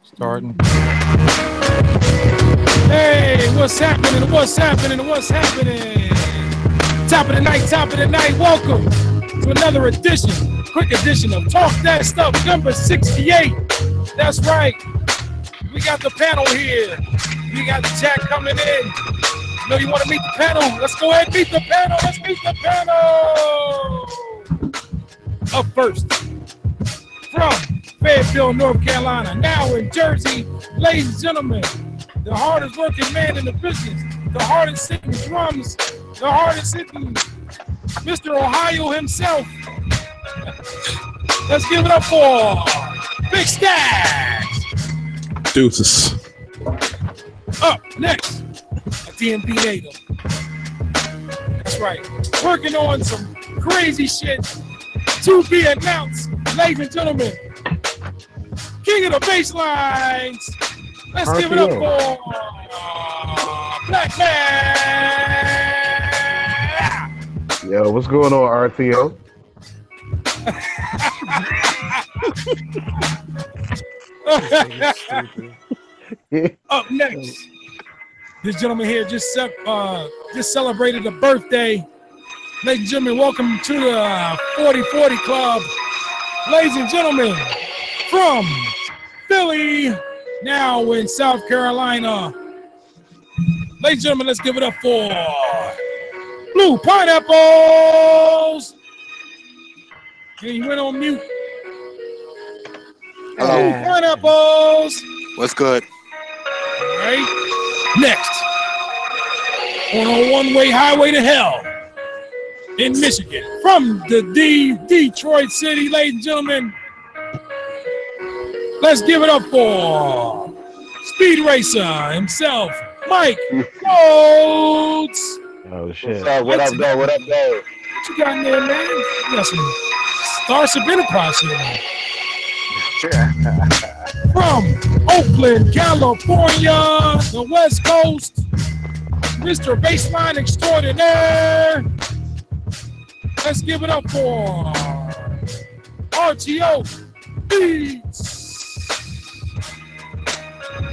Starting. Hey, what's happening? What's happening? What's happening? Top of the night. Welcome to another edition, quick edition of Talk That Stuff, number 68. That's right. We got the panel here. We got the chat coming in. You know you want to meet the panel? Let's go ahead and meet the panel. Let's meet the panel. Up first, from Fayetteville, North Carolina, now in Jersey, ladies and gentlemen, the hardest working man in the business, the hardest hitting drums, the hardest hitting Mr. Ohio himself. Let's give it up for Big Stacks. Deuces. Up next, a DMV native. That's right. Working on some crazy shit to be announced, ladies and gentlemen. King of the Basslines. Let's give it up for Black Man. Yo, what's going on, RTO? Up next, this gentleman here just celebrated a birthday. Ladies and gentlemen, welcome to the 4040 Club. Ladies and gentlemen, from Philly, now in South Carolina. Ladies and gentlemen, let's give it up for Blue Pineapples. And you went on mute. Hello. Blue Pineapples. What's good? All right. Next, on a one-way highway to hell in Michigan, from the Detroit City, ladies and gentlemen, let's give it up for Speed Racer himself, Mike Rhodes. Oh shit! What up, though? What you got in there, man? You got some Starship Enterprise here, man. From Oakland, California, the West Coast, Mr. Bassline Extraordinaire. Let's give it up for RTO Beats.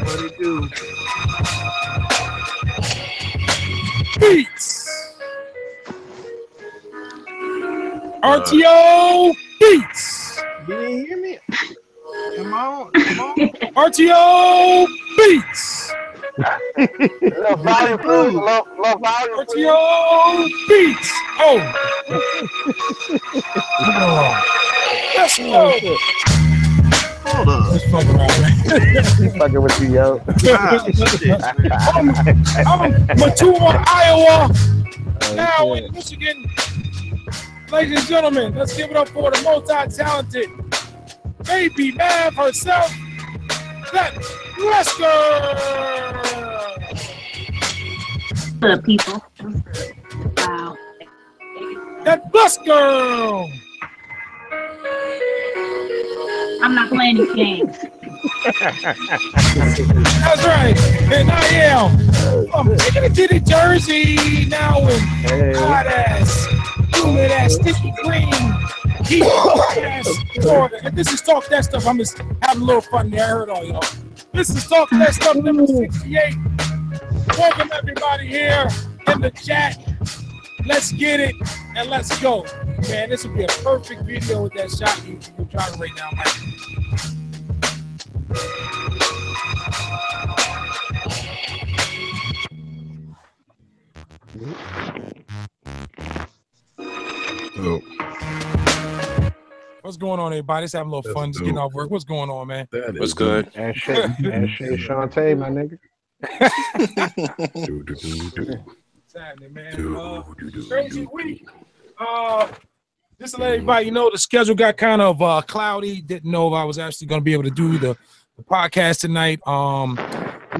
What do you do? Beats. RTO Beats. You didn't hear me? Come on. RTO Beats. Love volume, please. Love volume, please. RTO Beats. Oh. Let's go. Hold on. Let's fuck around, man. He's fucking with you, yo. I'm Matua, Iowa, now in Michigan. Ladies and gentlemen, let's give it up for the multi-talented baby Mav herself, that Wesker. What's up, people? Wow. That bus girl. I'm not playing these games. That's right. And I am from Tickety Jersey, now in hot ass, humid ass, sticky green, heat ass Florida. And this is Talk That Stuff. I'm just having a little fun there. I heard all y'all. This is Talk That Stuff number 68. Welcome everybody here in the chat. Let's get it and let's go. Man, this would be a perfect video with that shot you're driving right now, Mike. Oh, What's going on, everybody? Just having a little fun, just getting off work. What's going on, man? What's good? And shit, Shantae, my nigga. What's happening, man? Crazy week. Just to let everybody know, the schedule got kind of cloudy. Didn't know if I was actually going to be able to do the podcast tonight.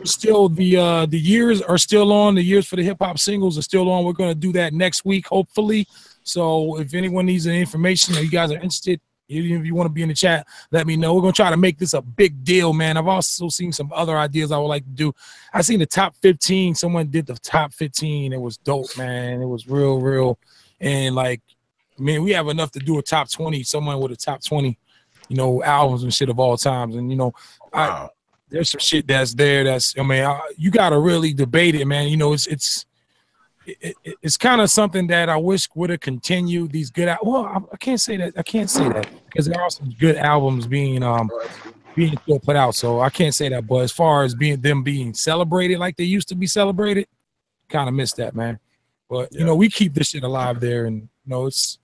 Still, the years are still on. The years for the hip hop singles are still on. We're going to do that next week, hopefully. So if anyone needs any information or you guys are interested, even if you want to be in the chat, let me know. We're going to try to make this a big deal, man. I've also seen some other ideas I would like to do. I seen the top 15. Someone did the top 15. It was dope, man. It was real. And like, man, we have enough to do a top 20. Someone with a top 20, albums and shit of all times. And, wow. there's some shit that's there. That's I mean, you got to really debate it, man. You know, it's kind of something that I wish would have continued. These good, well, I can't say that. I can't say that because there are some good albums being still put out. So I can't say that. But as far as being celebrated like they used to be celebrated, kind of missed that, man. But you know, we keep this shit alive there, and you know, it's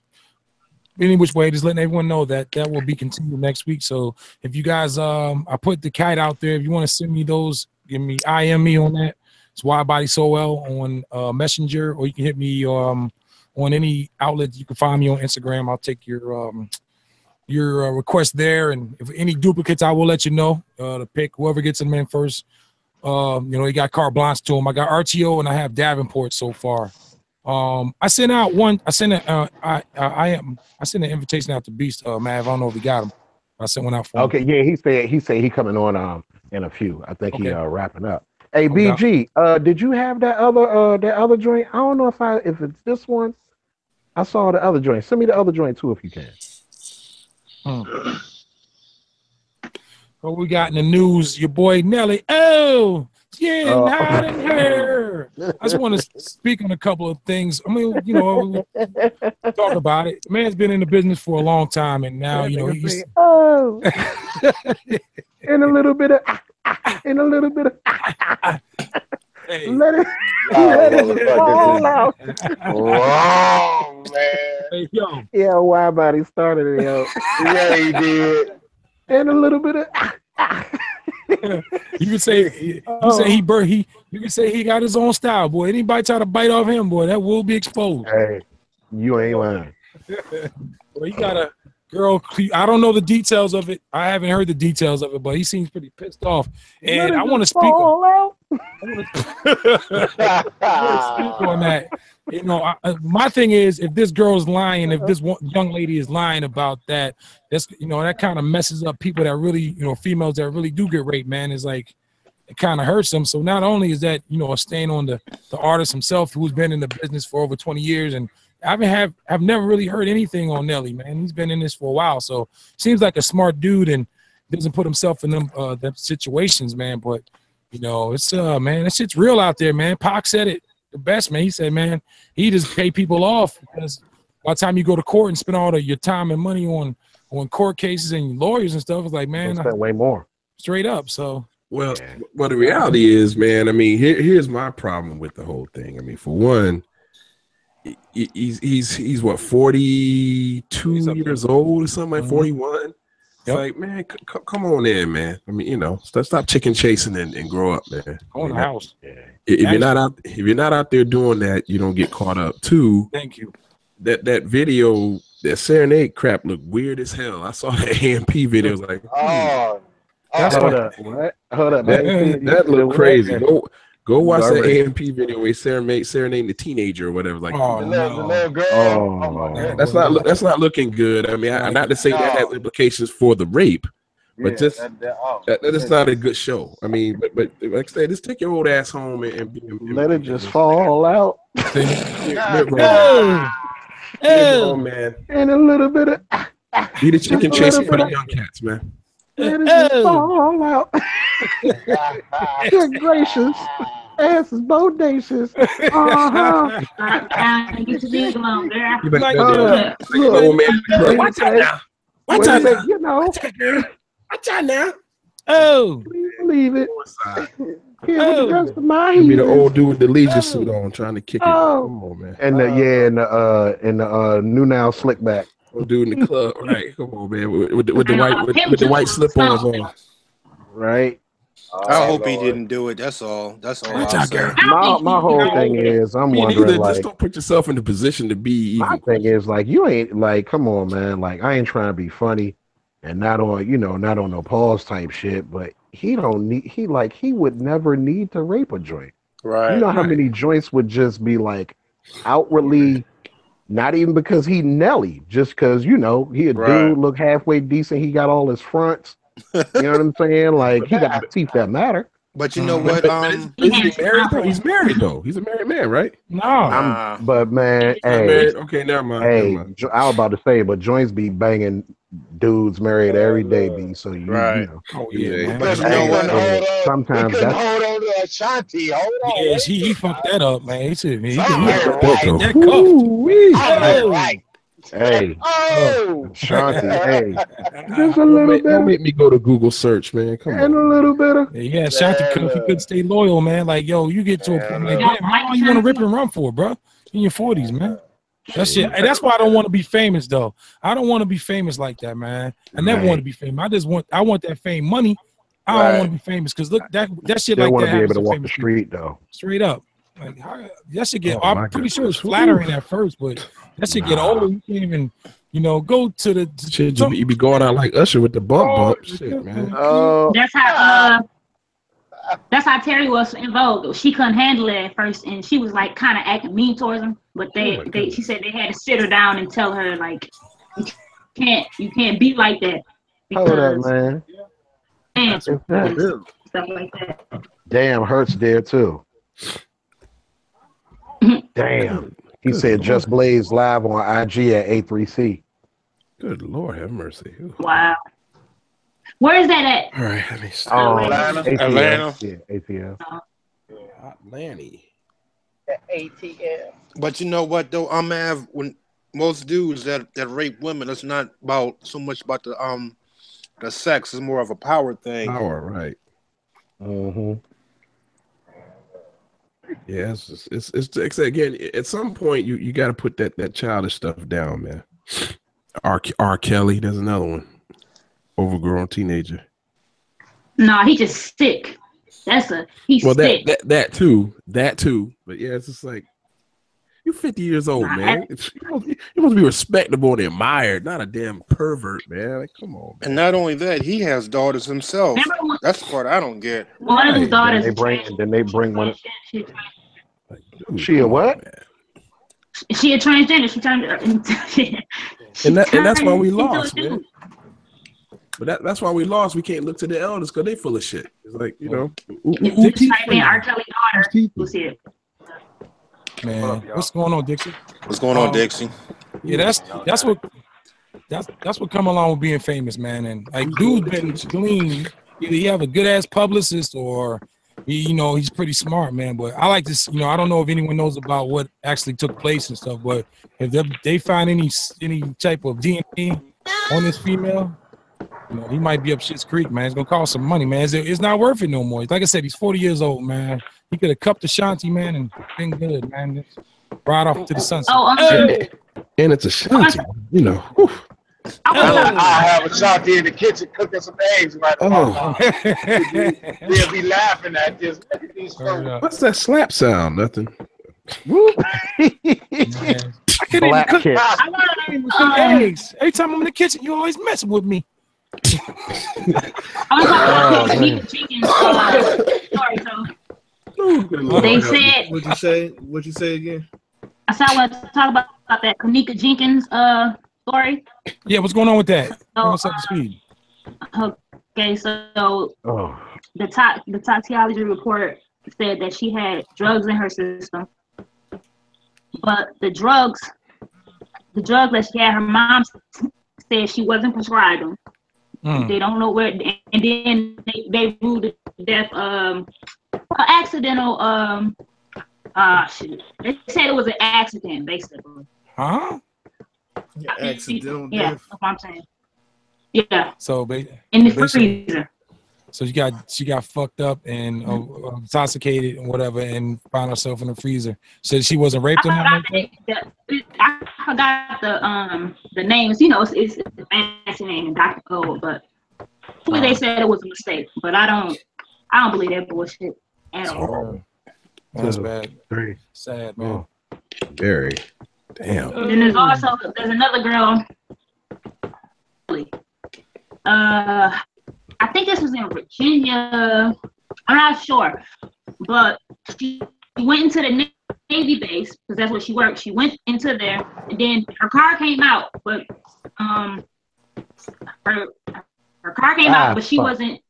any which way, just letting everyone know that will be continued next week. So if you guys, I put the kite out there. If you want to send me those, give me IM me on that. It's WIDEBODY So Well on Messenger, or you can hit me on any outlet. You can find me on Instagram. I'll take your request there, and if any duplicates, I will let you know to pick whoever gets them in first. You know, you got carte blanche to them. I got RTO and I have Davenport so far. I sent out one. I sent an invitation out to Beast. Mav, I don't know if he got him. I sent one out for him. Okay, yeah, he said he coming on in a few. I think he wrapping up. Hey, BG, did you have that other joint? I don't know if it's this one. I saw the other joint. Send me the other joint too if you can. What we got in the news? Your boy Nelly. Oh, yeah, not in her. I just want to speak on a couple of things. I mean, you know, talk about it. Man's been in the business for a long time, and now you know he's in a little bit of. Hey. Let it fall out. Wrong, man. Hey, yo. Yeah, WIDEBODY started it, yo. Yeah, he did. And a little bit of. You can say he got his own style, boy. Anybody try to bite off him, boy, that will be exposed. Hey, you ain't lying. Well, he got a girl. I don't know the details of it. I haven't heard the details of it, but he seems pretty pissed off. And I want to speak on that. You know, my thing is, if this girl's lying, if this young lady is lying about that, that's, you know, that kind of messes up people that really, you know, females that really do get raped, man. It's like, it kind of hurts them. So not only is that, you know, a stain on the artist himself, who's been in the business for over 20 years, and I've never really heard anything on Nelly, man. He's been in this for a while, so seems like a smart dude and doesn't put himself in them situations, man. But you know, it's man, that shit's real out there, man. Pac said it the best, man. He said, man, he just pay people off because by the time you go to court and spend all your time and money on court cases and lawyers and stuff, it's like, man, spend way more. Straight up. So well, the reality is, man. I mean, here's my problem with the whole thing. I mean, for one, he's what, 42 years old or something, like 41. It's like, man, come on in, man. I mean, you know, stop chicken chasing and grow up, man. Own a house. If you're not out there doing that, you don't get caught up. Too. Thank you. That video, that serenade crap looked weird as hell. I saw that AMP video. Was like, hold up, man. That looked crazy. Go watch that AMP video where serenading the teenager or whatever. Like, the little girl. That's not looking good. I mean, not to say that has implications for the rape, but just that is not a good show. I mean, but like I said, just take your old ass home and let it just fall out. Oh man, and a little bit of be the chicken chasing for the young cats, man. Let it just fall out. Good gracious. Ass is bodacious. You should leave alone, girl. You old man. Watch out now. Watch out now. You know. Watch out now. Oh. Please believe it. Here with the rest of my You be the old dude with the leisure suit on trying to kick it. Come on, man. And the new now slick back. Dude in the club, right? Come on, man. With the white slip-ons on, right? I hope he didn't do it. That's all. That's all. My whole thing is, I'm wondering, like, just don't put yourself in the position to be. My thing is, like, you ain't like, come on, man. Like, I ain't trying to be funny, and not on no pause type shit. But he would never need to rape a joint. Right. You know how many joints would just be like outwardly. Not even because he Nelly, just because, you know, he a dude, look halfway decent. He got all his fronts. You know what I'm saying? Like, he got the teeth that matter. But you know what? He's married though. He's married though. He's a married man, right? No. But man, hey. Okay, never mind. Hey, I was about to say, but joints be banging dudes married every day, B. So you know. Oh yeah, man. But you know what? Sometimes he couldn't that's hold on to Ashanti. Hold on. Yeah, he fucked that up, man. He said, man, he Something that ain't cuffed. right. Hey, Oh, Shanti, hey, just a Don't little bit, make me go to Google search, man. Come and a on. little bit of. Yeah, Shanti cuff. He couldn't stay loyal, man. Like, yo, you get to a point like, damn, how long you want to rip and run for, bro? In your 40s, man. That shit. And that's why I don't want to be famous, though. I don't want to be famous like that, man. I never want to be famous. I want that fame, money. I don't want to be famous because look, that shit Still like want that to be able to happens walk the street, though. straight up. Like that should get. Oh, I'm pretty sure it's flattering at first, but that should get old. You can't even, go to the. Shit, you be going out like Usher with the bump. Shit, man. That's how Terry was in Vogue. She couldn't handle it at first, and she was like kind of acting mean towards him. But she said they had to sit her down and tell her like, you can't be like that. Hold up, man. And stuff like that. Damn, Hurts there too. Damn. He said Just Blaze live on IG at A3C. Good Lord, have mercy. Ooh. Wow. Where is that at? All right, let me stop. Atlanta. Yeah, ATL. Atlanta. ATL. But you know what though? I'm mad when most dudes that rape women, it's not about so much about the sex. It's more of a power thing. Power, right? Mm-hmm. Yeah, it's again. At some point, you got to put that childish stuff down, man. R. Kelly, there's another one. Overgrown teenager. No, he just sick. He's sick. That too. But yeah, it's just like you're 50 years old, man. You must be respectable and admired, not a damn pervert, man. Like, come on, man. And not only that, he has daughters himself. That's the part I don't get. One of his daughters. Then they bring one. She a what? Man. She a transgender. She turned. And that's why we lost, man. But that's why we lost. We can't look to the elders because they full of shit. It's like, Dixie. R. Kelly daughter was here. Man, what's going on, Dixie? What's going on, Dixie? Yeah, that's what come along with being famous, man. And like, dude's been clean. Either he have a good ass publicist or he's pretty smart, man. But I like this. I don't know if anyone knows about what actually took place and stuff. But if they find any type of DNA on this female, he might be up shit's creek, man. It's gonna cost some money, man. It's not worth it no more. Like I said, he's 40 years old, man. He could have cupped Ashanti, man, and been good, man. Just ride off to the sunset. And it's Ashanti, Whew. I have Ashanti in the kitchen cooking some eggs right now. They'll be laughing at this. Look at these folks. What's that slap sound? Nothing. I can't even cook. I want to even cook eggs. Every time I'm in the kitchen, you always messing with me. I'm talking about Kanika Jenkins story. So they said. What'd you say again? I said I want to talk about that Kanika Jenkins story. Yeah, what's going on with that? What's up to speed? Okay, so the toxicology report said that she had drugs in her system, but the drugs that she had, her mom said she wasn't prescribed them. They don't know where, and then they ruled the death accidental. They said it was an accident, basically. Huh? Accidental death. That's what I'm saying. Yeah. So in the freezer. So she got fucked up and intoxicated and whatever, and found herself in the freezer. So she wasn't raped or nothing. I forgot the names. It's a fancy name, Dr. Cole, but they said it was a mistake. But I don't believe that bullshit at all. That's bad. Sad, man. Very. Damn. And then there's another girl. I think this was in Virginia. I'm not sure, but she went into the Navy base because that's where she worked. She went into there, and then her car came out, but her car came out, but she wasn't.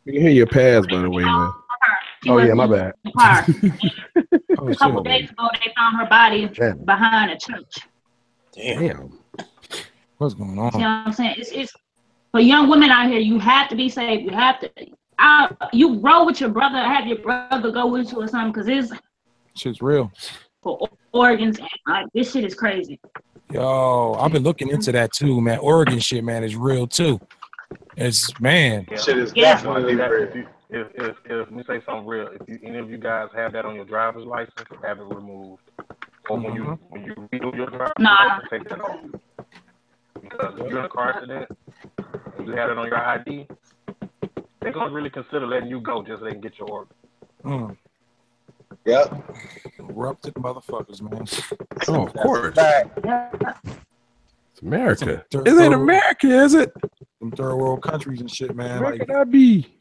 You can hear your pads, by the way, man. My bad. The car. A couple days ago, they found her body behind a church. Damn. What's going on? You know what I'm saying? It's for young women out here. You have to be safe. You have to. You roll with your brother. Have your brother go with you or something, because it's shit's real. For organs, like this shit is crazy. Yo, I've been looking into that too, man. Organ shit, man, is real too. It's man. Shit is definitely real. If we say something real, if any of you guys have that on your driver's license, have it removed. Or when you redo your driver's license, take that off. Because if you're in a car accident and you had it on your ID, they're gonna really consider letting you go just so they can get your organ. Yep. Corrupted motherfuckers, man. Oh, of course. It's America. It ain't America, is it? Some third world countries and shit, man. Where Like, could that be?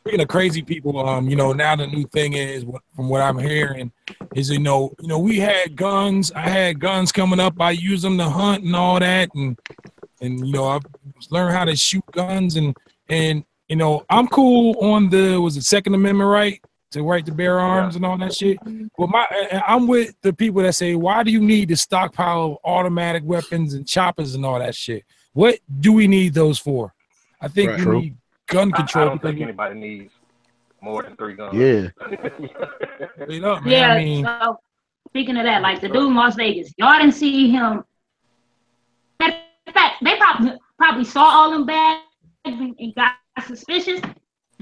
Speaking of crazy people, you know, now the new thing is, from what I'm hearing, is you know, we had guns. I had guns coming up. I use them to hunt and all that, and you know, I learned how to shoot guns, and you know, I'm cool on the Second Amendment right to bear arms and all that shit. Well, I'm with the people that say, why do you need to stockpile automatic weapons and choppers and all that shit? What do we need those for? I think we need gun control. I don't think anybody needs more than 3 guns. Yeah. You know, man, Yeah. I mean, so speaking of that, like the dude in Las Vegas, y'all didn't see him. In fact, they probably saw all them bags and got suspicious,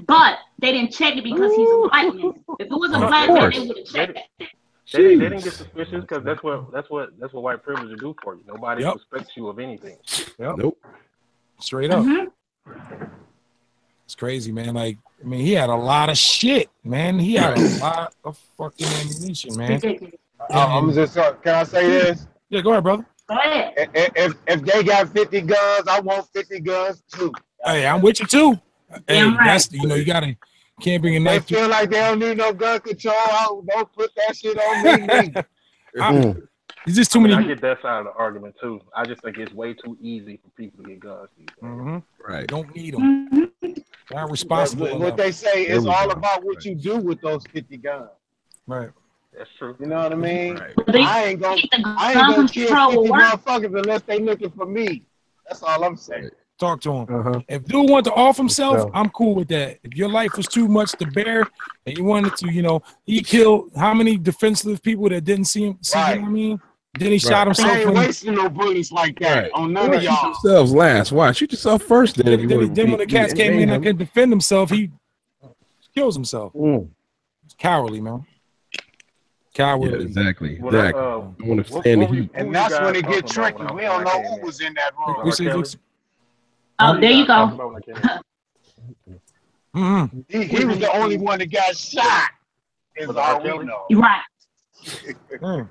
but they didn't check it because he's a black man. If it was a black man, they would have checked it. They didn't get suspicious because that's what white privilege will do for you. Nobody suspects you of anything. Nope. Straight up. It's crazy, man. Like, I mean, he had a lot of shit, man. He had a lot of fucking ammunition, man. I'm just can I say this? Yeah, go ahead, brother. Go ahead. If they got 50 guns, I want 50 guns too. Hey, I'm with you too. Hey, right. That's you know, you can't bring a They knife. feel like they don't need no gun control. Don't put that shit on me. It's just too many. I get that side of the argument too. I just think it's way too easy for people to get guns. Right. Don't need them. Not responsible. What they say is all about what you do with those 50 guns. Right. That's true. You know what I mean? Right. I ain't gonna kill 50 motherfuckers unless they looking for me. That's all I'm saying. Talk to him. If dude want to off himself, I'm cool with that. If your life was too much to bear and you wanted to, you know, he killed how many defenseless people that didn't see him? See what I mean? Then he shot himself. I ain't wasting no bullets like that on none of y'all. Shoot yourselves last. Why? Shoot yourself first. Then when the cats came in and couldn't defend himself, he kills himself. It's cowardly, man. Cowardly. Yeah, exactly. Well, I want to stand the heat. And that's when it get tricky. We don't know who was in that room. Oh, there you go. He was the only one that got shot. Is all we know. You're right. Oh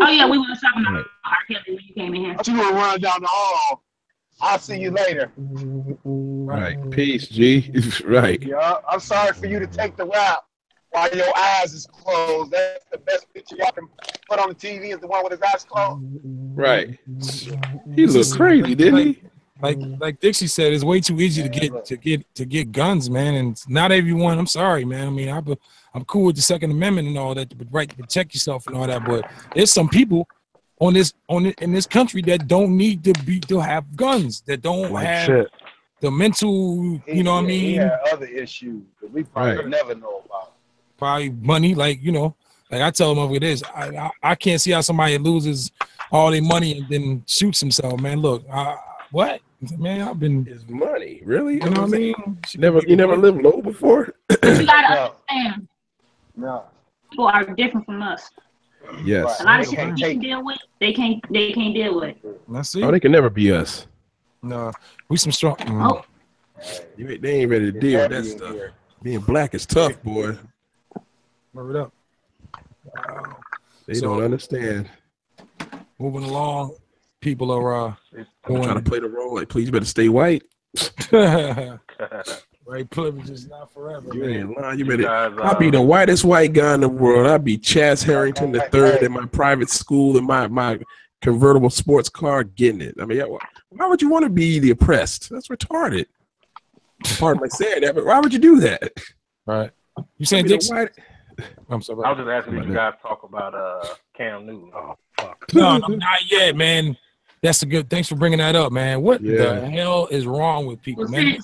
yeah, we were talking about R. Kelly when you came in here. You gonna run down the hall. I'll see you later. Right. Peace, G. Right. Yeah, I'm sorry for you to take the route while your eyes is closed. That's the best picture y'all can put on the TV is the one with his eyes closed. Right. He looked crazy, didn't he? Like Dixie said, it's way too easy to get guns, man. And not everyone. I'm sorry, man. I mean, I'm cool with the Second Amendment and all that, the right to protect yourself and all that. But there's some people in this country that don't need to have guns, that don't have the mental, you know what I mean? He had other issues that we probably never know about. Probably money, like, you know, like I tell them over this. I can't see how somebody loses all their money and then shoots himself, man. Look, what? Man, I've been. His money, really? You know what I mean? You never lived low before? You gotta understand. No. People are different from us. Yes. A lot of shit they can't deal with, they can't deal with. Let's see. Oh, they can never be us. No, we some strong. Oh. They ain't ready to deal with that stuff. Being black is tough, boy. Move it up. Wow. They don't understand. Moving along, people are trying to play the role. Like, please, better stay white. Right, privilege is not forever. You ain't lying. You better. I'll be the whitest white guy in the world. I'll be Chaz Harrington III in my private school in my convertible sports car, getting it. I mean, why would you want to be the oppressed? That's retarded. Pardon my saying that, but why would you do that? Right. You saying Dixie? I'm sorry. I was just asking if you guys talk about Cam Newton. Oh fuck. No, not yet, man. That's a good. Thanks for bringing that up, man. What the hell is wrong with people, man?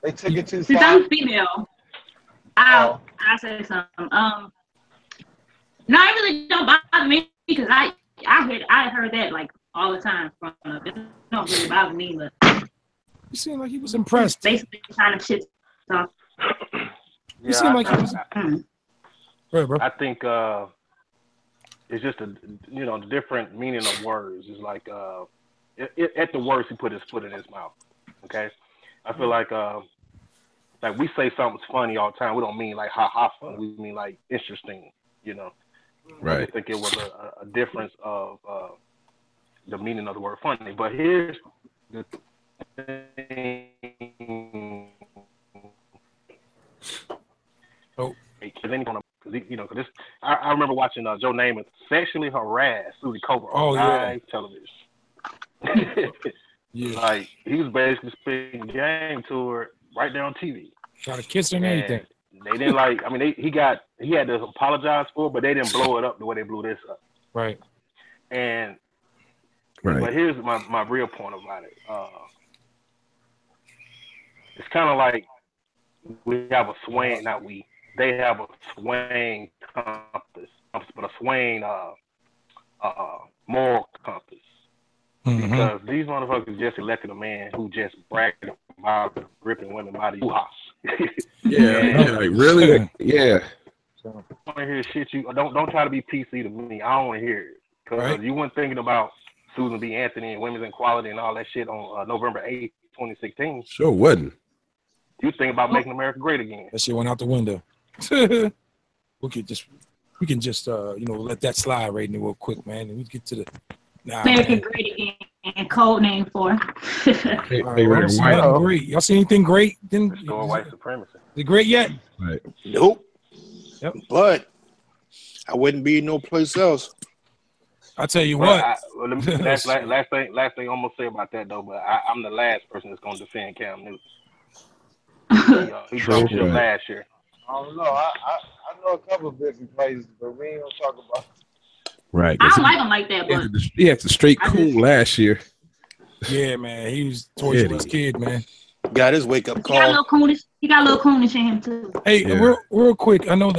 They took it too far. Since I'm female, I'll say something. No, I really don't bother me because I heard that like all the time from it don't really bother me, but you seem like he was impressed. Basically, kind of shit stuff. You seem like he was. Right, bro. I think it's just the different meaning of words. It's like at the worst he put his foot in his mouth. Okay, I feel like we say something's funny all the time. We don't mean like ha funny. We mean like interesting. Right. I think it was a difference of the meaning of the word funny. But here's the thing. Oh, because I remember watching Joe Namath sexually harass Susie Cobra on live television. Yeah, like he was basically speaking game to her right there on TV. Try to kiss her and everything. They didn't like. I mean, he had to apologize for it, but they didn't blow it up the way they blew this up. Right. And but here's my real point about it. It's kind of like we have a swaying, not we. They have a swaying compass, but a swaying moral compass. Mm-hmm. Because these motherfuckers just elected a man who just bragged about ripping women by the U-Haus. Like, really? Yeah. So, I want to hear shit. You don't try to be PC to me. I don't want to hear it because you weren't thinking about Susan B. Anthony and women's equality and all that shit on November 8th, 2016. Sure wasn't. You think about making America great again. That shit went out the window. we can just let that slide right in real quick, man, and we get to the America great again and code name for. Great. Y'all see anything great? Then restore white supremacy. Is it great yet? Right. Nope. Yep. But I wouldn't be no place else. I'll tell you what. Last thing I'm gonna say about that though, but I'm the last person that's gonna defend Cam Newton. He dropped shit last year. I don't know. I know a couple of different places, but we ain't gonna talk about it. Right. I don't like him like that, but he had the straight cool last year. Yeah, man. He was torturing his kid, man. Got his wake up call. He got a little coonish in him too. Hey, real quick. I know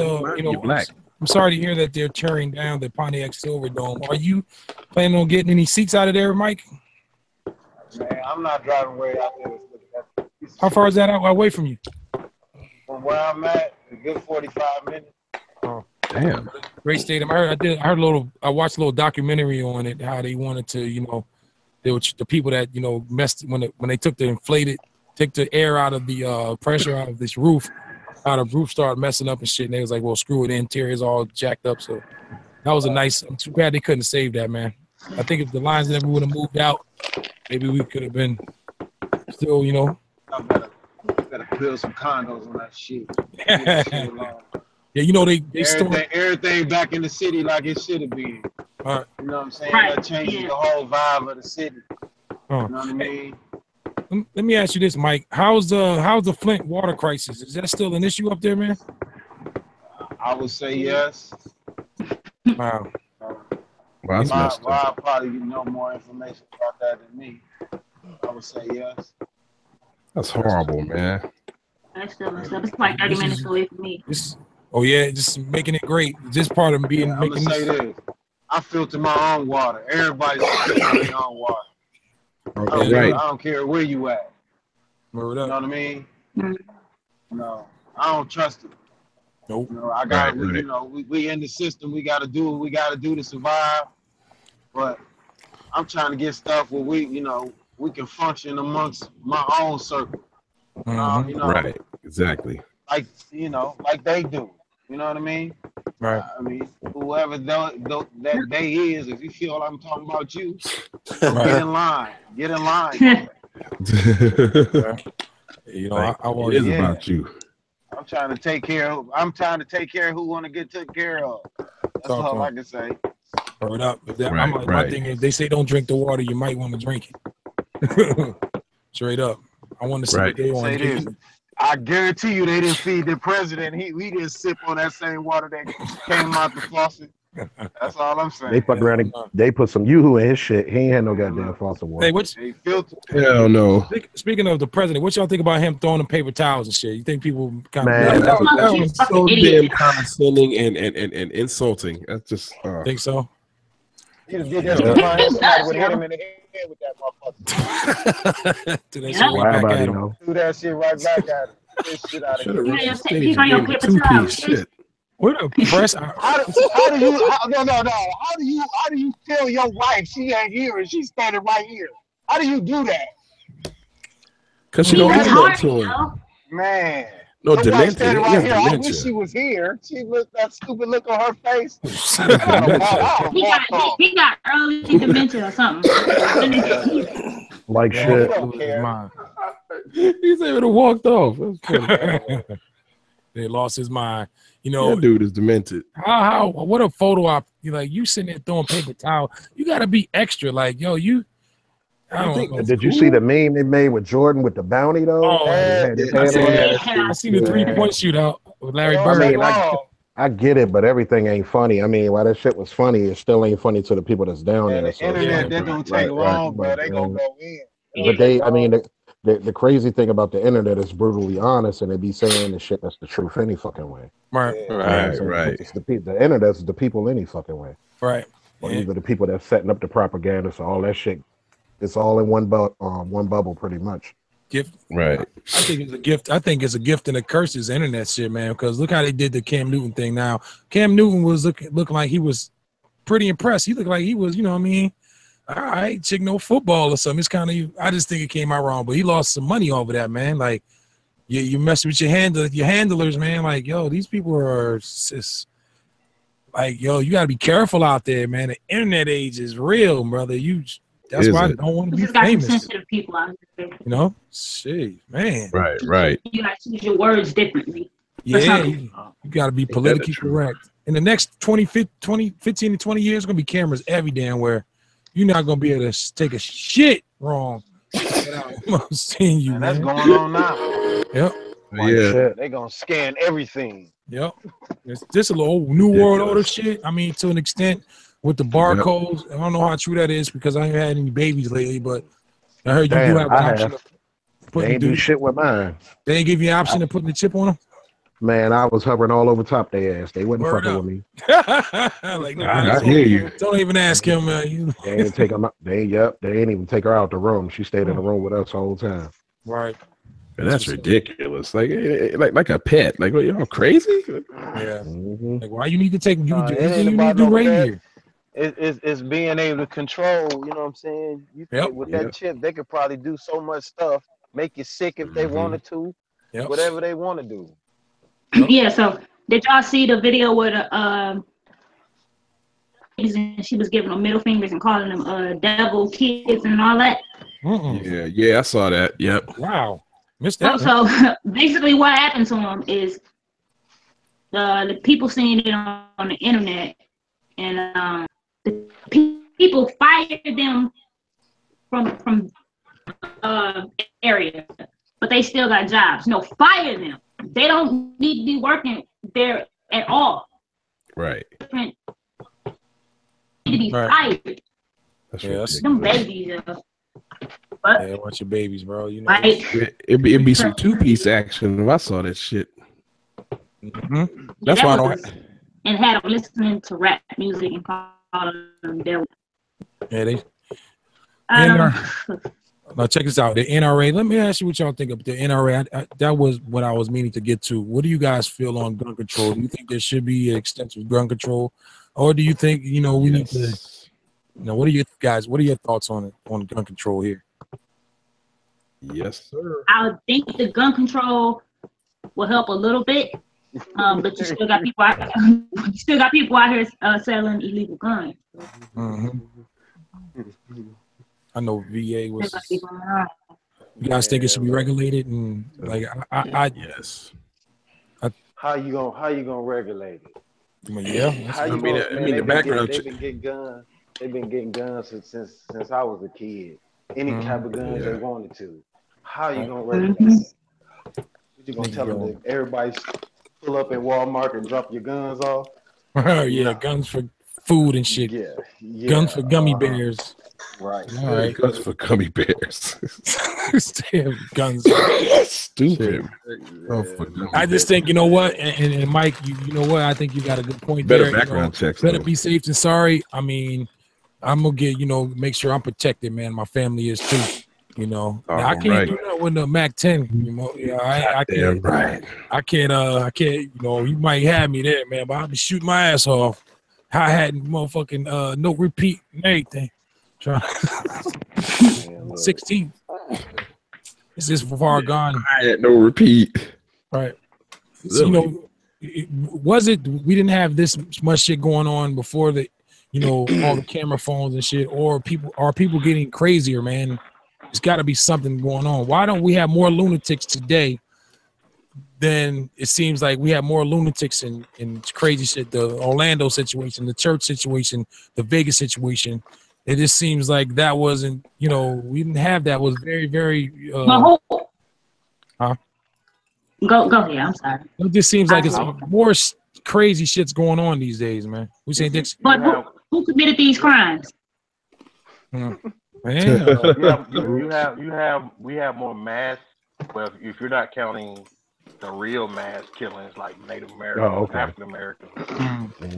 black. I'm sorry to hear that they're tearing down the Pontiac Silverdome. Are you planning on getting any seats out of there, Mike? Man, I'm not driving way out there. How far is that away from you? From where I'm at, a good 45 minutes. Oh, damn! Great stadium. I watched a little documentary on it. How they wanted to, they were the people that messed when they took the air out of the pressure out of this roof. How the roof started messing up and shit, and they was like, "Well, screw it, interior's all jacked up." So that was I'm too bad they couldn't save that, man. I think if the lines never would have moved out, maybe we could have been still, I better build some condos on that shit. Yeah, they still everything back in the city like it should have been. All right. You know what I'm saying? Right. That changes the whole vibe of the city. You know what I mean? Let me ask you this, Mike. How's the Flint water crisis? Is that still an issue up there, man? I would say yes. Wow. Rob probably know more information about that than me. I would say yes. That's horrible, man. That's still messed up. It's like 30 minutes away from me. Just making it great. This part of being I'm gonna say this. I filter my own water. Everybody's filtering their own water. Okay, I don't care where you at. You know what I mean? Mm-hmm. No, I don't trust it. Nope. I got we in the system. We got to do what we got to do to survive. But I'm trying to get stuff where we can function amongst my own circle. Mm-hmm. Right. Exactly. Like they do. You know what I mean? Right. I mean, whoever that they is, if you feel I'm talking about you, get in line. Get in line. It is about you. I'm trying to take care of who want to get taken care of. That's all I can say. Word up. My thing is, they say don't drink the water. You might want to drink it. Straight up. I want to see what they want. I guarantee you they didn't feed the president. We didn't sip on that same water that came out the faucet. That's all I'm saying. They fuck around and they put some yoo-hoo in his shit. He ain't had no goddamn faucet water. Hey, what's hell no. Speaking of the president, what y'all think about him throwing them paper towels and shit? You think people kind Man, of that was so damn condescending and insulting. That's just think so? He just did that shit behind him. Somebody would hit him in the head with that motherfucker. Do that shit right back at him. Do that shit right back at him. This shit out of here. Two-piece shit. What a press! How do you tell your wife she ain't here and she's standing right here? How do you do that? Because she don't have that to her. Man. No, dementia. Standing right here. I wish she was here. She looked that stupid look on her face. he got early dementia or something. Like shit. He's able to walk off. They lost his mind. You know, that dude is demented. What a photo op. You like you sitting there throwing paper towel. You gotta be extra. Like, yo, you. Did you see the meme they made with Jordan with the bounty though? Oh, I seen the 3-point shootout with Larry Bird. I get it, but everything ain't funny. I mean, while that shit was funny, it still ain't funny to the people that's down there. The internet, that don't take long, bro. They gonna go in. But the crazy thing about the internet is brutally honest, and they be saying the shit that's the truth any fucking way. Right. It's the internet's the people any fucking way. Right. Or either the people that's setting up the propaganda, so all that shit, it's all in one bubble, pretty much. Gift. Right. I think it's a gift. I think it's a gift and a curse. Is internet shit, man. Because look how they did the Cam Newton thing. Now, Cam Newton was looking like he was pretty impressed. He looked like he was, you know what I mean? All right, chick, no football or something. It's kind of, I just think it came out wrong, but he lost some money over that, man. Like, you mess with your handlers, man. Like, yo, these people are just, like, yo, you gotta be careful out there, man. The internet age is real, brother. That's why I don't want to be famous. Sensitive people out there. You know, shit, man. Right. You gotta choose your words differently. Yeah, you gotta be politically correct. In the next 15 to 20 years, gonna be cameras every damn where. You're not gonna be able to take a shit wrong. I'm seeing you, man. That's going on now. Yep. Yeah. They gonna scan everything. Yep. It's just a little new world order shit. I mean, to an extent, with the barcodes. Yep. I don't know how true that is because I ain't had any babies lately, but I heard you do have an option. They ain't do shit with mine. They ain't give you an option of putting the chip on them? Man, I was hovering all over top their ass. They wasn't fucking with me. Like, nah, I hear you. Don't even ask him. They ain't take them out. They ain't even take her out the room. She stayed in the room with us the whole time. Right. Man, that's ridiculous. Like a pet. Like, what, y'all crazy? Yeah. Mm-hmm. Like, why you need to take them? You need to do right here. It's being able to control. You know what I'm saying? With that chip, they could probably do so much stuff. Make you sick if they wanted to. Whatever they want to do. Yeah, so did y'all see the video where she was giving them middle fingers and calling them devil kids and all that? Yeah, I saw that. Yep. Wow. Missed that. So basically what happened to them is the people seeing it on the internet and the people fired them from area, but they still got jobs. No, fire them. They don't need to be working there at all. Right. They need to be fired. That's them babies. Yeah, watch your babies, bro. You know, it'd be some two-piece action if I saw that shit. Mm-hmm. That's why I don't. And had them listening to rap music and calling them devil. Yeah, they. Now check this out. The NRA. Let me ask you what y'all think of the NRA. That was what I was meaning to get to. What do you guys feel on gun control? Do you think there should be extensive gun control, or do you think we need to? What are your thoughts on it on gun control here? Yes, sir. I think the gun control will help a little bit, but you still got people out here selling illegal guns. Mm-hmm. I know VA was. You guys think it should be regulated and like I yes. How you gonna regulate it? Yeah. The background. They've been getting guns since I was a kid. Any type of guns they wanted to. How you gonna regulate it? You gonna tell them that everybody pull up at Walmart and drop your guns off? Yeah, guns for food and shit. Yeah. Guns for gummy bears. Right. All right. Guns for gummy bears. Damn, guns. Stupid. I just think, you know what, and Mike, you know what, I think you got a good point Better there. background checks. Better be safe than sorry. I mean, I'm gonna get, make sure I'm protected, man. My family is too. Now, I can't do that with the Mac 10. I can't. Right. I can't. You might have me there, man, but I'll be shooting my ass off. I had motherfucking no repeat and everything. 16. It's just far gone. I had no repeat. Right. So, we didn't have this much shit going on before the, all the camera phones and shit, or are people getting crazier, man? There's got to be something going on. Why don't we have more lunatics today than it seems like we have more lunatics and crazy shit? The Orlando situation, the church situation, the Vegas situation. It just seems like that wasn't, we didn't have that. It was very, very. Huh? Go ahead. I'm sorry. It just seems like it's more crazy shit's going on these days, man. We say Dixie. But who committed these crimes? We have more mass. Well, if you're not counting the real mass killings like Native Americans, African Americans,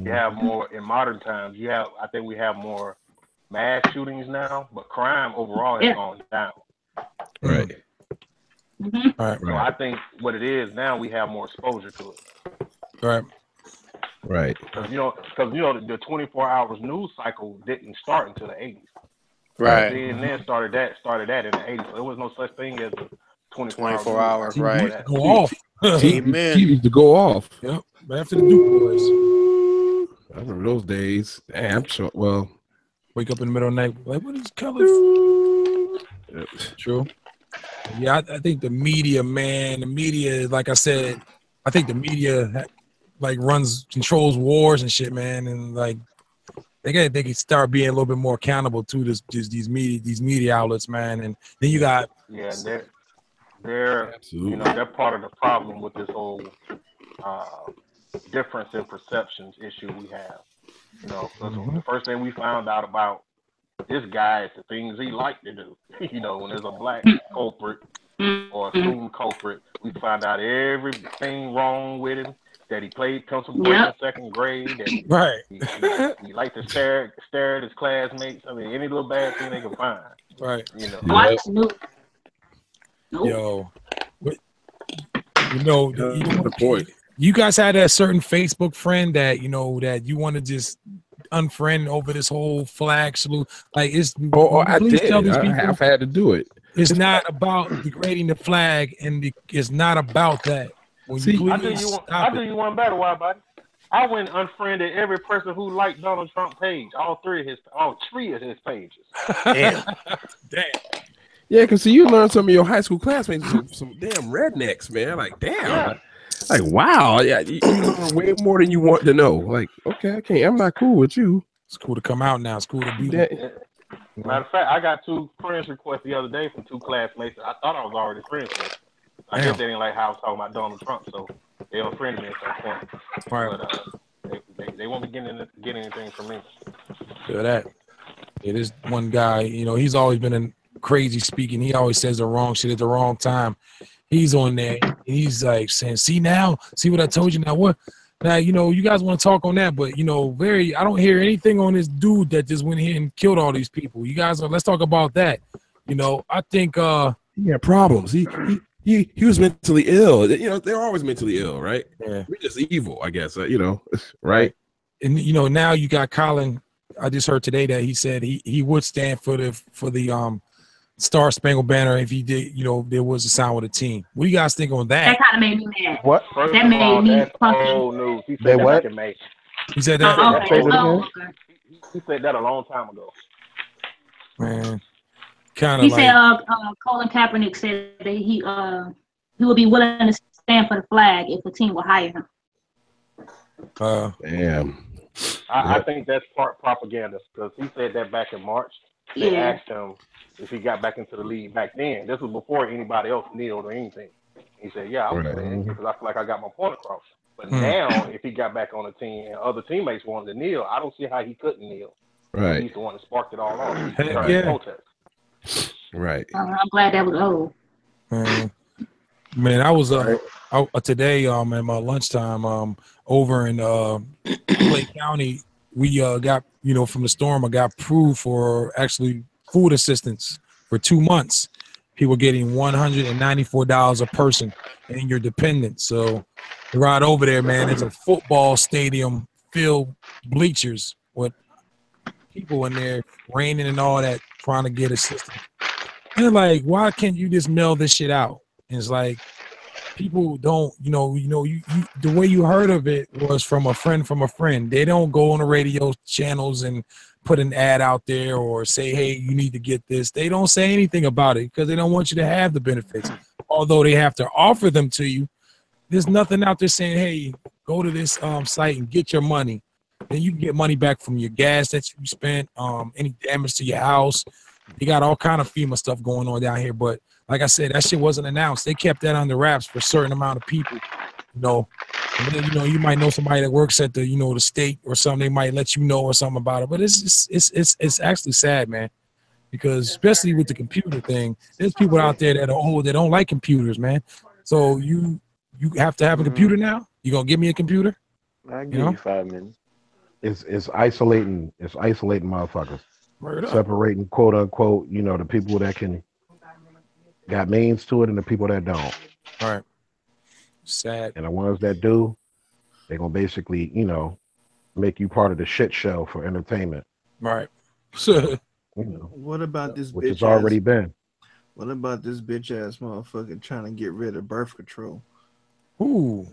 you have more in modern times. I think we have more mass shootings now, but crime overall has gone down. Right. Right. So I think what it is now, we have more exposure to it. Right. Right. Because the 24 hours news cycle didn't start until the 80s. Right. CNN started that in the 80s. So there was no such thing as a 24 hours. Right. Go off. Amen. TV to go off. Yep. But after the Duke boys. I remember those days. Damn, sure. Well, wake up in the middle of the night, like, what is color? True. Yeah, I think the media, man, like I said, I think the media controls wars and shit, man, and like they can start being a little bit more accountable to these media outlets, man. And then you got they're they're part of the problem with this whole difference in perceptions issue we have. The first thing we found out about this guy is the things he liked to do. When there's a black culprit or a assumed culprit, we find out everything wrong with him. That he played pencil break in second grade. That he liked to stare at his classmates. I mean, any little bad thing they can find. Right. Nope. The point. You guys had that certain Facebook friend that that you want to just unfriend over this whole flag salute. Like it's. I did. Tell these people, I've had to do it. It's not about degrading the flag, and it's not about that. I do you one better, why, buddy? I went and unfriended every person who liked Donald Trump's page. All three of his pages. Damn. Yeah, because you learned some of your high school classmates some damn rednecks, man. Like, damn. Yeah. Like, wow. Yeah, you learn way more than you want to know. Like, okay, I'm not cool with you. It's cool to come out now. It's cool to be there. Matter of fact, I got 2 friends requests the other day from 2 classmates that I thought I was already friends with. I guess they didn't like how I was talking about Donald Trump, so they unfriended me at some point. Right. But they won't be getting anything from me. Feel that. Yeah, this one guy, he's always been in crazy speaking. He always says the wrong shit at the wrong time. He's on there. He's like saying, see what I told you now. What? Now, you guys want to talk on that, but, I don't hear anything on this dude that just went here and killed all these people. You guys, let's talk about that. I think. He had problems. He was mentally ill. They're always mentally ill, right? Yeah. We're just evil, I guess, right? And, now you got Colin. I just heard today that he said he would stand for the Star Spangled Banner if he did, there was a sign with a team. What do you guys think on that? That kind of made me mad. What? That made me fucking. News. He said that what? He said that. Okay. He said that a long time ago. Man. Kind of. He said Colin Kaepernick said that he would be willing to stand for the flag if the team would hire him. Damn. I think that's part propaganda because he said that back in March. They asked him if he got back into the league back then. This was before anybody else kneeled or anything. He said, yeah, I was mad because I feel like I got my point across. But now, if he got back on the team and other teammates wanted to kneel, I don't see how he couldn't kneel. Right. He's the one that sparked it all off. Protest. Right. I'm glad that was old. Man, I was today at my lunchtime over in Clay County. We got from the storm. I got approved for actually food assistance for 2 months. People getting $194 a person and your dependents. So right over there, man, it's a football stadium filled bleachers with people in there raining and all that trying to get assistance. And they're like, why can't you just mail this shit out? And it's like people don't, you the way you heard of it was from a friend. They don't go on the radio channels and put an ad out there or say, hey, you need to get this. They don't say anything about it because they don't want you to have the benefits. Although they have to offer them to you, there's nothing out there saying, hey, go to this site and get your money. Then you can get money back from your gas that you spent, any damage to your house. You got all kind of FEMA stuff going on down here. But like I said, that shit wasn't announced. They kept that under wraps for a certain amount of people, And then, you might know somebody that works at the, the state or something. They might let you know or something about it. But it's actually sad, man, because especially with the computer thing, there's people out there that are old that don't like computers, man. So you have to have a computer now. You gonna give me a computer? I'll give you 5 minutes. It's isolating. It's isolating motherfuckers. Separating, quote unquote, the people that can got means to it and the people that don't. Right. Sad. And the ones that do, they're gonna basically, make you part of the shit show for entertainment. Right. What about this which has already been? What about this bitch ass motherfucker trying to get rid of birth control? Ooh.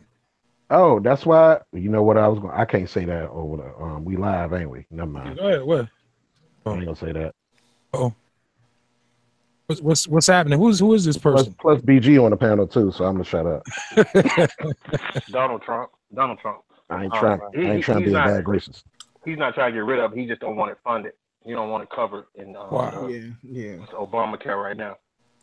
Oh, that's why. You know what I can't say that over the we live, ain't we? Never mind. Go ahead. What? I ain't gonna say that. Oh. What's happening? Who is this person? Plus BG on the panel too, so I'm gonna shut up. Donald Trump. I ain't trying to be a bad racist. He's not trying to get rid of it. He just don't want it funded. He don't want it covered in Obamacare right now.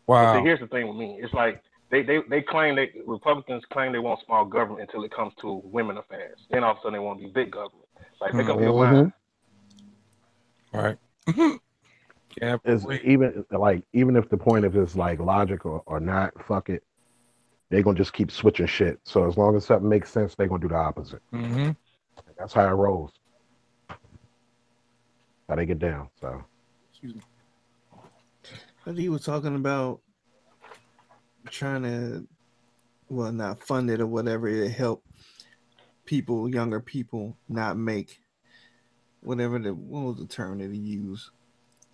Wow. But see, here's the thing with me. It's like they claim Republicans claim they want small government until it comes to women affairs. Then all of a sudden they want to be big government. Like make up your mind. All right. Yeah. Even if the point of it's like logical or not, fuck it. They're gonna just keep switching shit. So as long as something makes sense, they're gonna do the opposite. Mm-hmm. That's how it rolls. How they get down. So but he was talking about trying to not fund it or whatever to help people, younger people, not make what was the term that he used?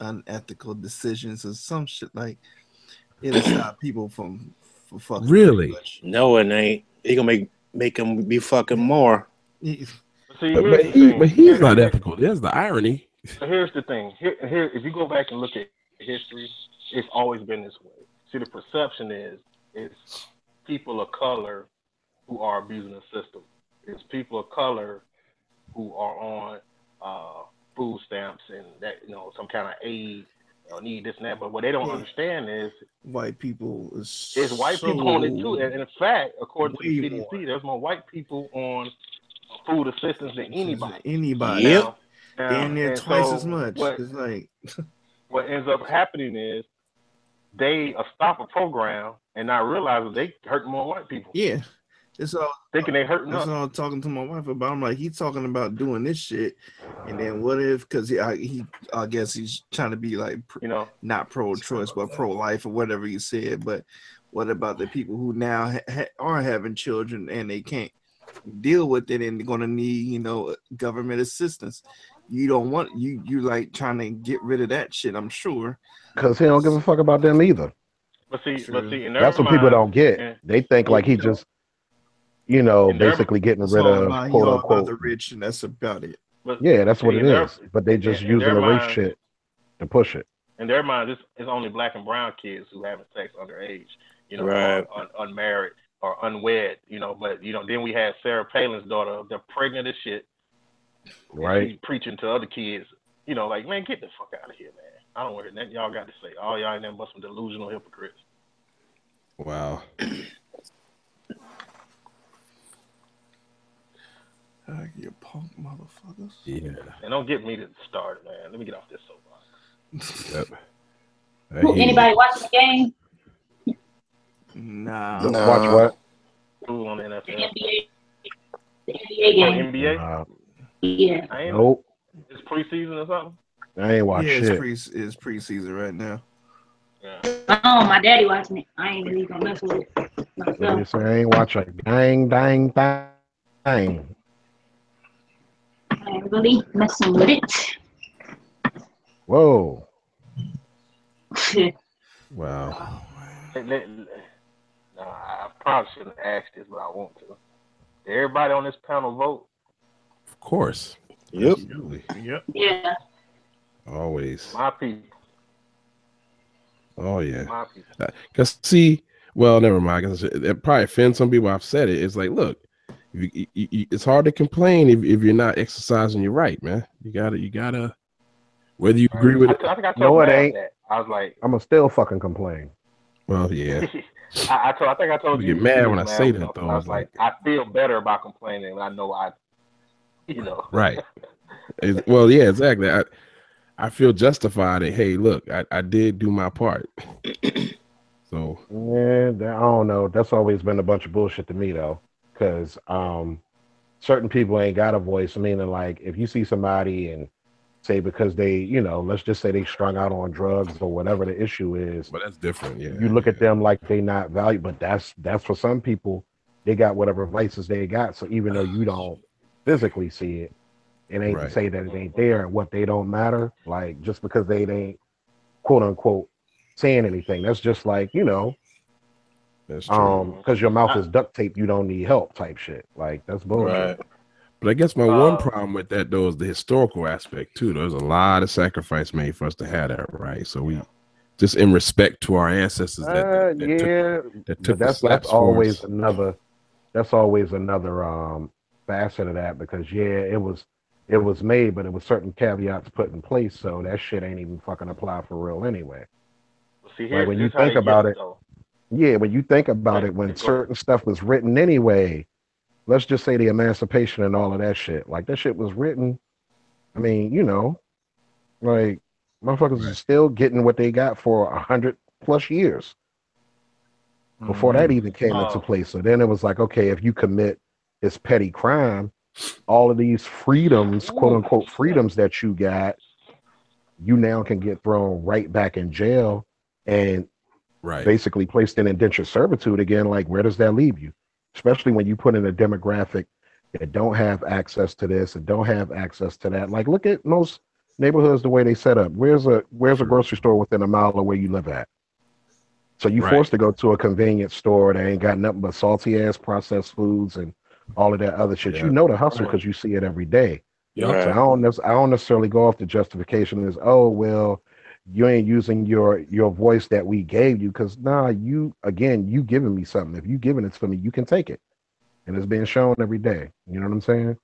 Unethical decisions or some shit, like it'll stop people from fucking. Really? No, it ain't. He gonna make them be fucking more. See, but he's not ethical. There's the irony. So here's the thing. Here, if you go back and look at history, it's always been this way. See, the perception is it's people of color who are abusing the system. It's people of color who are on food stamps and that, some kind of aid, need this and that. But what they don't understand is white people white people on it too. And in fact, according to the CDC, there's more white people on food assistance than anybody. Yep. Damn near twice as much. It's like what ends up happening is they stop a program and not realize they hurt more white people. Yeah. It's all thinking they hurting us. That's all I'm talking to my wife about. I'm like, he's talking about doing this shit, and then what if? Because I guess he's trying to be like, not pro-choice but pro-life or whatever he said. But what about the people who now are having children and they can't deal with it and they're gonna need, government assistance? You don't want you like trying to get rid of that shit. I'm sure because he don't give a fuck about them either. But see, that's what people don't get. They think like he just. Basically getting rid of quote unquote the rich, and that's about it. But, that's what it is. But they just using the race shit to push it. In their mind, it's only black and brown kids who having sex underage, right. or unmarried or unwed, But then we had Sarah Palin's daughter, they're pregnant as shit, right? She's preaching to other kids, like, man, get the fuck out of here, man. I don't want to hear that. Y'all got to say, all y'all ain't nothing but some delusional hypocrites. Wow. motherfuckers. Yeah. And don't get me to start, man. Let me get off this soapbox. Yep. Anybody watching the game? Nah. Watch what? Who on the NFL? The NBA. The NBA game. NBA? Yeah. Nope. It's preseason or something? I ain't watch shit. It's preseason right now. Yeah. Oh, my daddy watching it. I ain't really gonna mess with it myself. I ain't watching. Dang. I ain't really messing with it. Whoa. Wow. I probably shouldn't ask this, but I want to. Did everybody on this panel vote? Of course. Yep. Absolutely. Yep. Yeah. Always. My people. Oh yeah. My people. Because well, never mind. Cause it probably offends some people. I've said it. It's like, look, it's hard to complain if you're not exercising your right, man. You gotta. Whether you agree with it. I think I told Matt that. I was like, I'm gonna still fucking complain. Well, yeah. I think I told you. Get mad when I man, say that, though. I was like, I feel better about complaining. I know Right. Well, yeah, exactly. I feel justified that, hey, look, I did do my part. So yeah, I don't know. That's always been a bunch of bullshit to me though, because certain people ain't got a voice. Meaning, like, if you see somebody and say because they, let's just say they strung out on drugs or whatever the issue is. But that's different. Yeah. You look at them like they not valued, but that's for some people. They got whatever vices they got. So even though you don't physically see it, it ain't to say that it ain't there. What they don't matter. Like just because they ain't quote unquote saying anything. That's just like that's true. Because your mouth is duct tape, you don't need help type shit. Like that's bullshit. Right. But I guess my one problem with that though is the historical aspect too. There's a lot of sacrifice made for us to have that, right? So we just in respect to our ancestors that took that's always another facet of that because it was made, but it was certain caveats put in place, so that shit ain't even fucking apply for real anyway. See, like when you think about it, when you think about it, when certain stuff was written anyway, let's just say the emancipation and all of that shit, like that shit was written. I mean, like motherfuckers are still getting what they got for 100+ years before that even came into place. So then it was like, okay, if you commit this petty crime, all of these freedoms, quote unquote freedoms that you got, you now can get thrown right back in jail and basically placed in indentured servitude again. Like, where does that leave you? Especially when you put in a demographic that don't have access to this and don't have access to that. Like, look at most neighborhoods the way they set up. Where's a grocery store within a mile of where you live at? So you forced to go to a convenience store that ain't got nothing but salty ass processed foods and all of that other shit. You know the hustle because you see it every day. So I don't necessarily go off the justification as, oh well, you ain't using your voice that we gave you, because you giving me something. If you giving it to me, you can take it, and it's being shown every day. You know what I'm saying?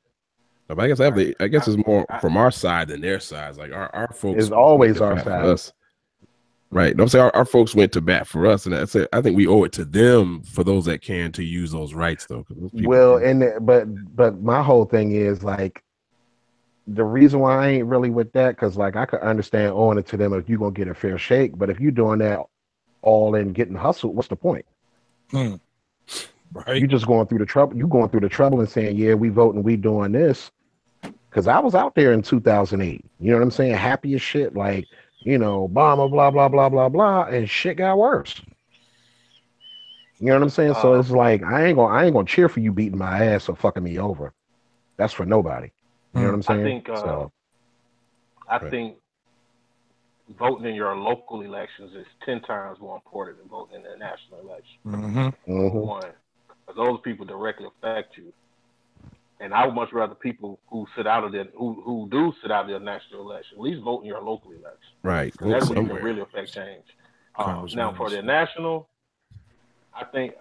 But I guess it's more from our side than their sides. Like our folks is always our side. Us. Right. Don't say our folks went to bat for us, and I think we owe it to them for those that can to use those rights, though. But my whole thing is like the reason why I ain't really with that, because like I could understand owing it to them if you're gonna get a fair shake, but if you're doing that all in getting hustled, what's the point? Right. You just going through the trouble. You going through the trouble and saying, yeah, we voting, we doing this. Because I was out there in 2008. You know what I'm saying? Happy as shit, like. Blah, blah, blah, blah, blah, blah, blah, and shit got worse. You know what I'm saying? So it's like I ain't gonna cheer for you beating my ass or fucking me over. That's for nobody. You know what I'm saying? I think voting in your local elections is 10 times more important than voting in the national election. One, because those people directly affect you. And I would much rather people who sit out of who do sit out of the national election, at least vote in your local election. Right. That's where you can really affect change. Now, for the national, I think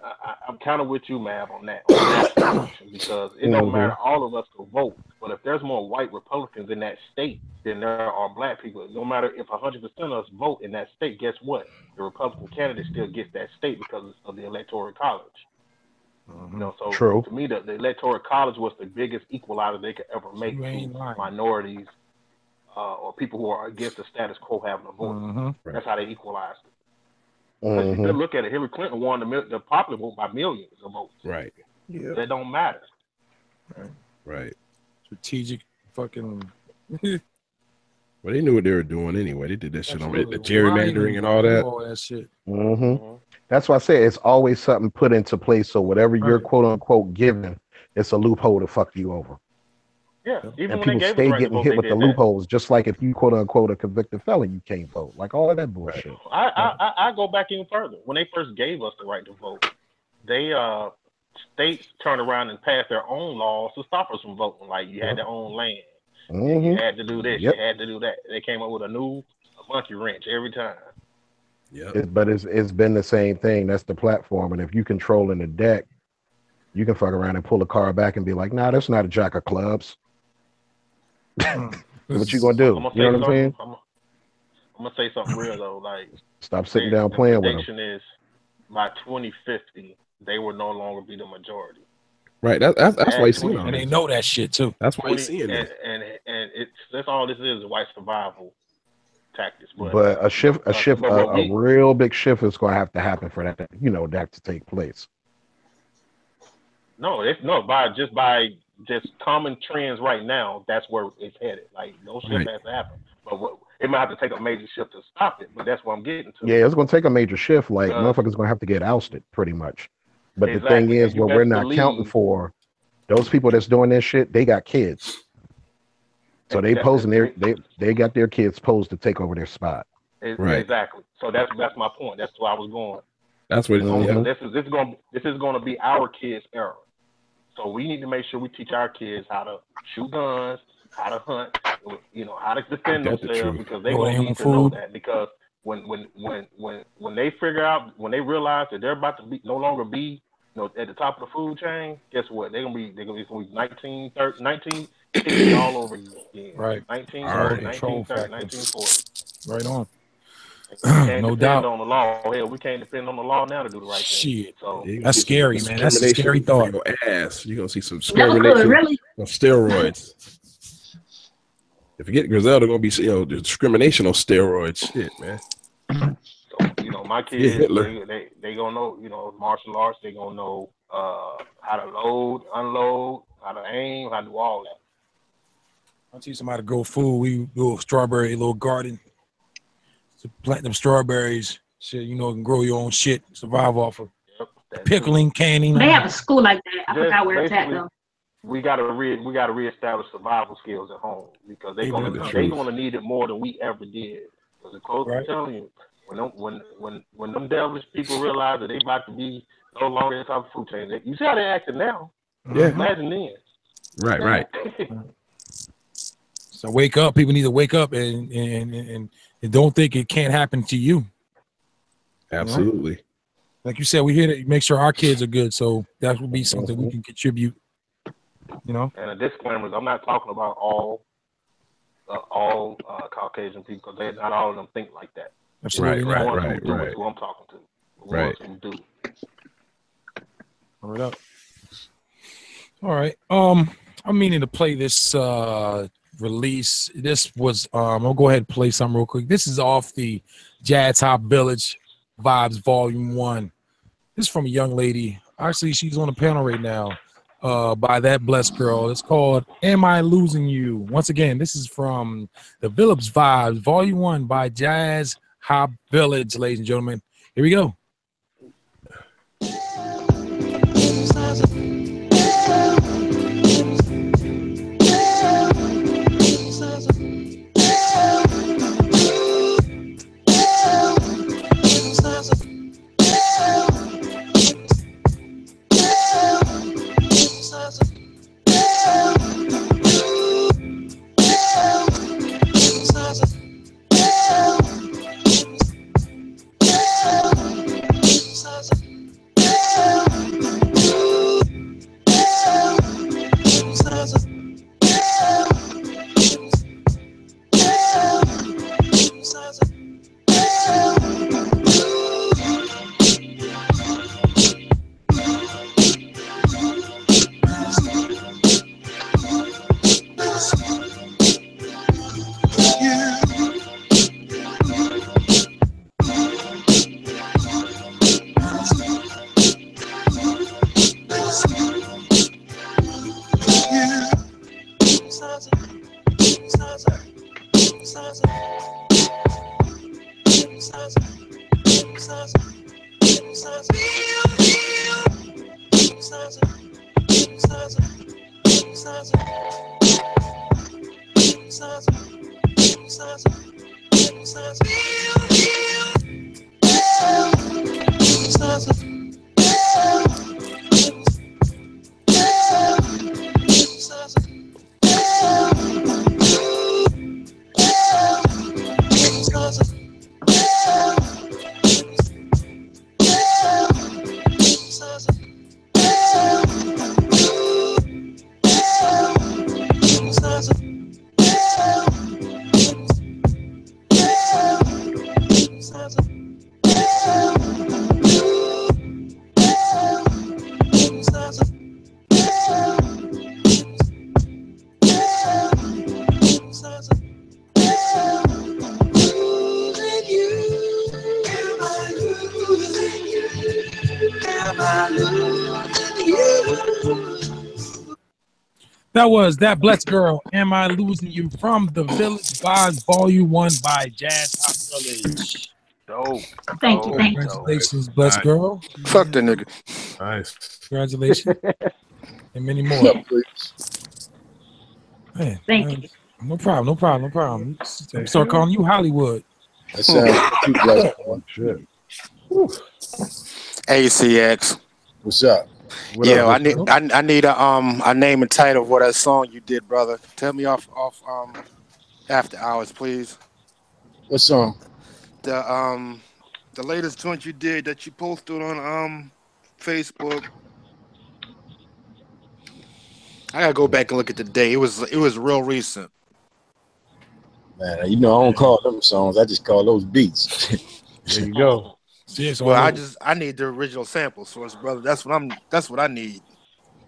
I'm kind of with you, Mav, on that election, because it don't matter. All of us can vote, but if there's more white Republicans in that state than there are black people, no matter if 100% of us vote in that state, guess what? The Republican candidate still gets that state because of the Electoral College. You know, so True. to me, the electoral college was the biggest equalizer they could ever make to minorities or people who are against the status quo having a vote. That's how they equalized it. Because you could look at it, Hillary Clinton won the popular vote by millions of votes. Right. Yeah. That don't matter. Right. Strategic fucking. Well, they knew what they were doing anyway. They did that shit already. The gerrymandering and all that. All that shit. That's why I say it's always something put into place. So whatever you're quote unquote given, it's a loophole to fuck you over. Yeah. Even and when people they stay gave getting hit with the loopholes, just like if you quote unquote a convicted felon, you can't vote. Like all of that bullshit. I go back even further. When they first gave us the right to vote, they states turned around and passed their own laws to stop us from voting. Like you had their own land. You had to do this. You had to do that. They came up with a monkey wrench every time. Yeah. But it's been the same thing. That's the platform. And if you controlling the deck, you can fuck around and pull a car back and be like, nah, that's not a jack of clubs. What you gonna do? You know what I'm saying? I'm gonna say something real though. Like, stop sitting down playing with them. The prediction is by 2050 they will no longer be the majority. Right. That's why you see it. And they know that shit too. That's why you see it. And that's all this is white survival tactics. But a real big shift is gonna have to happen for that to take place. No, by common trends right now, that's where it's headed. Like no shift has to happen. But it might have to take a major shift to stop it. But that's what I'm getting to. Yeah, it's gonna take a major shift. Like motherfuckers gonna have to get ousted pretty much. But the thing is, what we're not counting for, those people that's doing this shit, they got kids. So they got their kids posed to take over their spot. Right. Exactly. So that's my point. That's where I was going. That's what this is going to be our kids' era. So we need to make sure we teach our kids how to shoot guns, how to hunt, how to defend themselves, because they're going to need to know that. Because when they figure out, when they realize that they're about to no longer be at the top of the food chain, guess what? They're gonna be 19, 50 all over again. Right. 1930, 1930, 1940. Right on. No doubt. On the law. Hell, we can't depend on the law now to do the right thing. Shit. So that's scary, man. That's a scary thought. Your ass. You're gonna see some discrimination on steroids. If you get Griselda, gonna be discrimination on steroids. Shit, man. So, my kids, they gonna know, martial arts. They gonna know how to load, unload, how to aim, how to do all that. I'll teach somebody to grow food. We do a strawberry little garden. To plant them strawberries. Shit, can grow your own shit. Survive off of pickling, canning. They have a school like that. I forgot where it's at though. We gotta reestablish survival skills at home, because they're gonna need it more than we ever did. Because the close I'm telling you, when them devilish people realize that they about to be no longer in the top of the food chain, you see how they're acting now. Yeah. Imagine then. Right. So wake up. People need to wake up and don't think it can't happen to you. Absolutely. Right? Like you said, we here to make sure our kids are good. So that would be something we can contribute. And a disclaimer is, I'm not talking about all Caucasian people, because not all of them think like that. Absolutely. Right. Who I'm talking to. Right. Do. All right. I'm meaning to play this release. This was I'll go ahead and play some real quick. This is off the Jazz Hop Village Vibes Volume 1. This is from a young lady. Actually, she's on the panel right now by that blessed girl. It's called Am I Losing You? Once again, this is from the Village Vibes Volume 1 by Jazz Hop Village, ladies and gentlemen. Here we go. That was That Blessed Girl, Am I Losing You, from the Village Vibes Volume 1 by Jazz Top Village. Dope. Thank you. Congratulations, Blessed Girl. Fuck that nigga. Nice. Congratulations. And many more. Man, Thank you. No problem. I'm start calling you Hollywood. That sounds too blessed. Shit. ACX. What's up? I need a name and title for that song you did, brother. Tell me off after hours, please. What song? The latest joint you did that you posted on Facebook. I gotta go back and look at the date. It was real recent. Man, you know I don't call them songs. I just call those beats. There you go. Well, I need the original sample source, brother. That's what I need.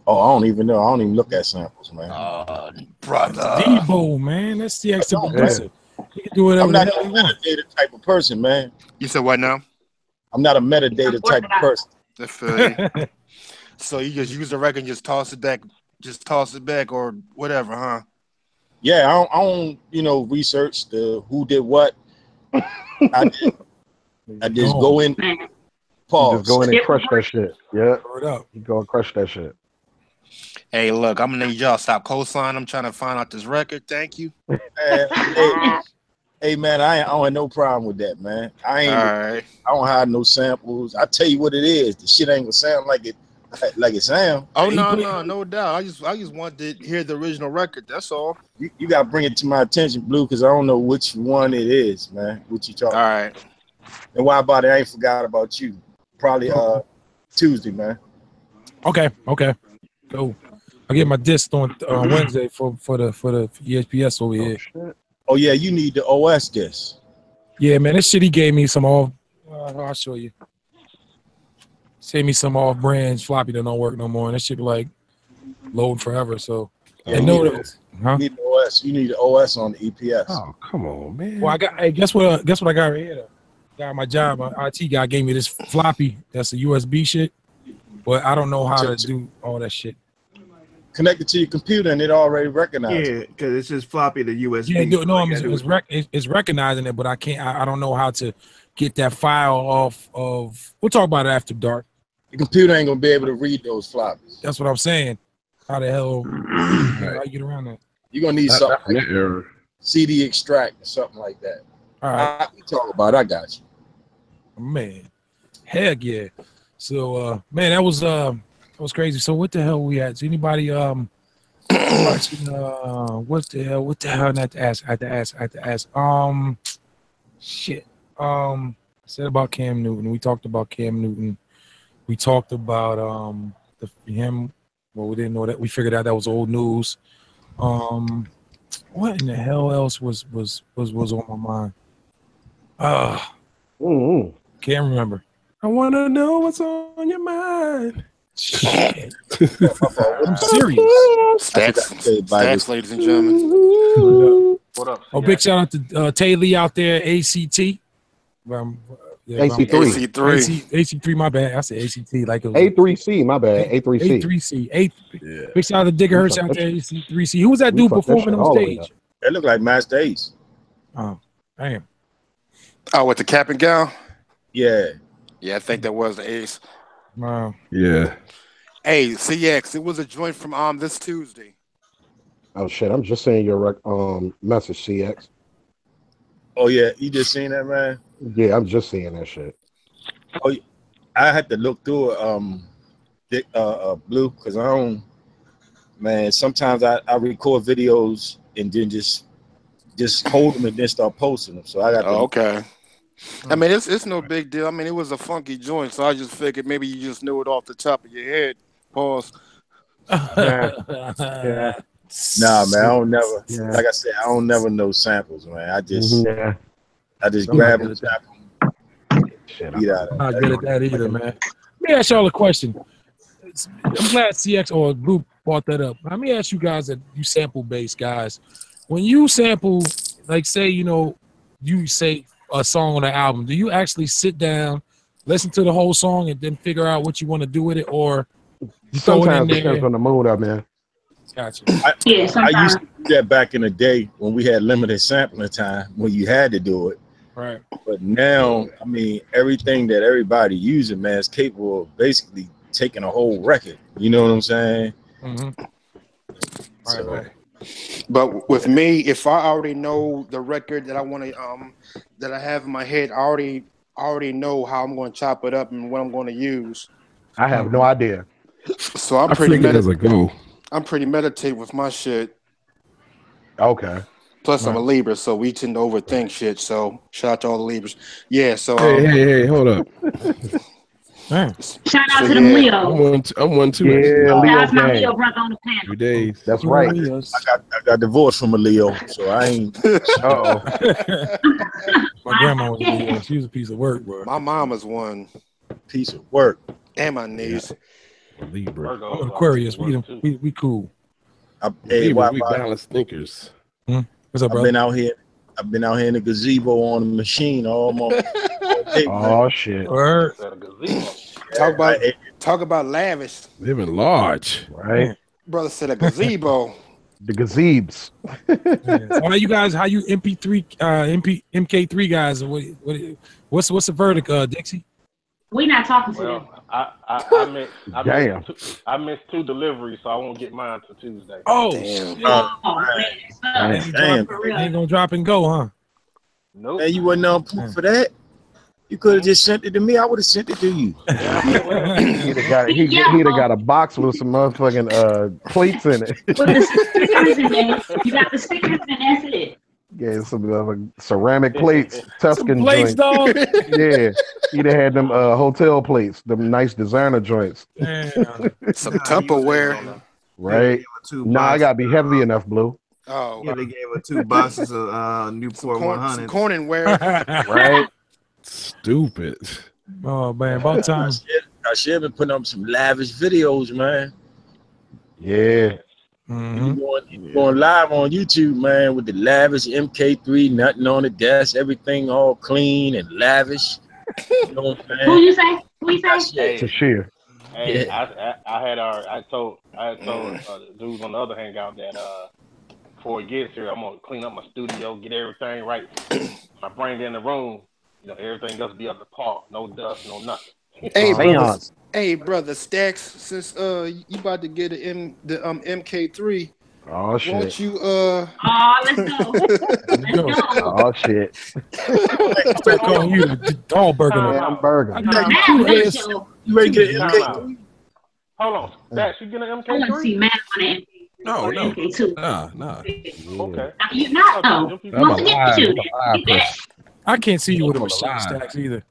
Oh, I don't even know. I don't even look at samples, man. Brother. Debo, man. That's the extra progressive. You can do whatever I'm not a metadata type of person, man. You said what now? I'm not a metadata type of person. So you just use the record and just toss it back or whatever, huh? Yeah, I don't research the who did what. I just go in, pause. Just go in and crush that shit. Yeah. You go and crush that shit. Hey, look, I'm gonna need y'all to stop co-signing. I'm trying to find out this record. Thank you. Hey man, I don't have no problem with that, man. I don't hide no samples. I tell you what it is. The shit ain't gonna sound like it sound. Oh no doubt. I just want to hear the original record. That's all. You gotta bring it to my attention, Blue, because I don't know which one it is, man. What you talking? All right. And why about it? I ain't forgot about you. Probably Tuesday, man. Okay. Cool. I get my disc on Wednesday for the ESPS over here. Oh yeah, you need the OS disc. Yeah, man, this shit he gave me some off. I'll show you. Save me some off brands floppy that don't work no more, and that shit be like loading forever. So You need the OS. You need the OS on the EPS. Oh come on, man. Well, guess what I got right here though. Got my job. My IT guy gave me this floppy. That's a USB shit, but I don't know how to do all that shit. Connect it to your computer and it already recognizes. Yeah, because it's just floppy to USB. Yeah, no, it's recognizing it, but I can't. I don't know how to get that file off of. We'll talk about it after dark. The computer ain't gonna be able to read those floppies. That's what I'm saying. How the hell how you get around that? You're gonna need something like CD extract or something like that. All right, we talk about it. I got you. Man, heck yeah. So man, that was crazy. So what the hell we at? Is anybody watching what the hell I have to ask. Shit. I said about Cam Newton. We talked about Cam Newton. We talked about him. Well, we didn't know that. We figured out that was old news. What in the hell else was on my mind? Can't remember. I want to know what's on your mind. Shit. I'm serious. Stacks, ladies and gentlemen. What up? Oh, big shout out to Tay Lee out there, ACT. AC3, my bad. I said ACT like it was A3C, my bad. A3C. Big shout out to Digger Hirsch out there, AC3C. Who was that dude performing on stage? It looked like Master Ace. Oh, damn. Oh, with the cap and gown? Yeah. Yeah, I think that was the Ace. Wow. Yeah. Hey, CX, it was a joint from this Tuesday. Oh shit! I'm just saying your message, CX. Oh yeah, you just seen that, man? Yeah, I'm just seeing that shit. Oh, I had to look through it, Blue, because I don't. Man, sometimes I record videos and then just hold them and then start posting them. So I got. Okay. I mean, it's no big deal. I mean, it was a funky joint, so I just figured maybe you just knew it off the top of your head. Pause. Yeah. Nah, man, I don't never. Yeah. Like I said, I don't never know samples, man. I just grab a sample. Shit, I'm not good at that either, man. Let me ask y'all a question. I'm glad CX or Blue brought that up. Let me ask you guys that you sample based guys. When you sample, like say, you say a song on an album, do you actually sit down, listen to the whole song, and then figure out what you want to do with it, or you throw it in there? Depends on the mood I'm in. Gotcha. I used to do that back in the day when we had limited sampling time, when you had to do it. Right. But now, I mean, everything that everybody using, man, is capable of basically taking a whole record. You know what I'm saying? Mm-hmm. So, but with me, if I already know the record that I want to that I have in my head, I already know how I'm going to chop it up and what I'm going to use. I have no idea. So I'm pretty meditative with my shit. Okay. Plus, I'm a Libra, so we tend to overthink shit. So shout out to all the Libras. Yeah. So hey, hold up. Shout out to them Leo. I'm one too. Yeah, That's my Leo brother on the panel. 2 days. That's right. I got divorced from a Leo, so I ain't. My grandma was a Leo. She was a piece of work, bro. My mom was one piece of work. And my niece. Libra. I'm an Aquarius. We cool. We balanced thinkers. What's up, bro? I've been out here in the gazebo on the machine all morning. Oh shit! Talk about lavish. Living large, right? Brother said a gazebo. The gazebes. How you guys? How you MK3 guys? What's the verdict, Dixie? We're not talking to them. I missed 2 deliveries, so I won't get mine till Tuesday. Oh, damn. Ain't gonna drop and go, huh? Nope. Hey, you wasn't on point for that. You could have just sent it to me. I would have sent it to you. He'd have got a box with some motherfucking plates in it. With the stickers in there. You got the stickers and that's it. Yeah, some ceramic plates, Tuscan plates, joints. dog. Yeah, he'd have had them hotel plates, them nice designer joints. Some Tupperware. Right. Nah, I gotta be heavy enough, Blue. Oh, yeah, they gave her 2 boxes of Newport 100. Corningware. Right. Stupid. Oh man, about time. I should have been putting up some lavish videos, man. Yeah. Mm-hmm. You going live on YouTube, man, with the lavish MK3, nothing on the desk, everything all clean and lavish. You know what I'm saying? Who you say? Tashir. Hey, yeah. I told the dudes on the other hangout that before it gets here, I'm gonna clean up my studio, get everything right. I bring it in the room, everything else be up to par, no dust, no nothing. Hey, brother Stacks, since you about to get the MK3. Oh shit! Won't you let's go. Oh shit! Start calling you the dog burger. I'm burger. You ready to get an MK3? Hold on, Stacks, you get an MK3? I want to see Matt on an MK3. No. MK2. Nah. Okay. You not though. I can't see you with a machine, Stacks, either.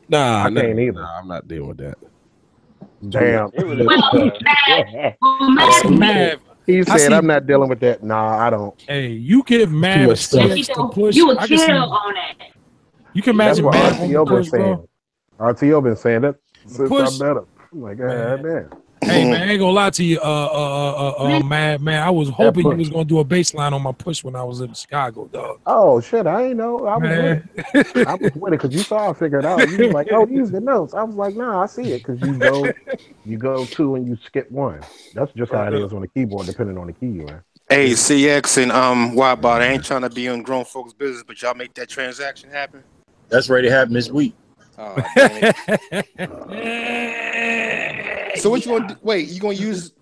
Nah, I can't either. Nah, I'm not dealing with that. Damn. Mav. He said, "I'm not dealing with that." Nah, I don't. Hey, you give Mav a chance to push. You a kill on that. You can imagine Mav on the push, bro. RTO been saying that since push. I met him. I'm like, man. Hey man, I ain't gonna lie to you, man. I was hoping you was gonna do a bass line on my push when I was in Chicago, dog. Oh shit, I ain't know. I was with it because you saw I figured it out. You was like, oh, use the notes. I was like, nah, I see it because you go 2 and you skip 1. That's just how it is on the keyboard, depending on the key you're in. Hey, CX and WIDEBODY, I ain't trying to be in grown folks' business, but y'all make that transaction happen. That's ready to happen this week. Oh, damn it. So what you gonna do? Wait, you gonna use?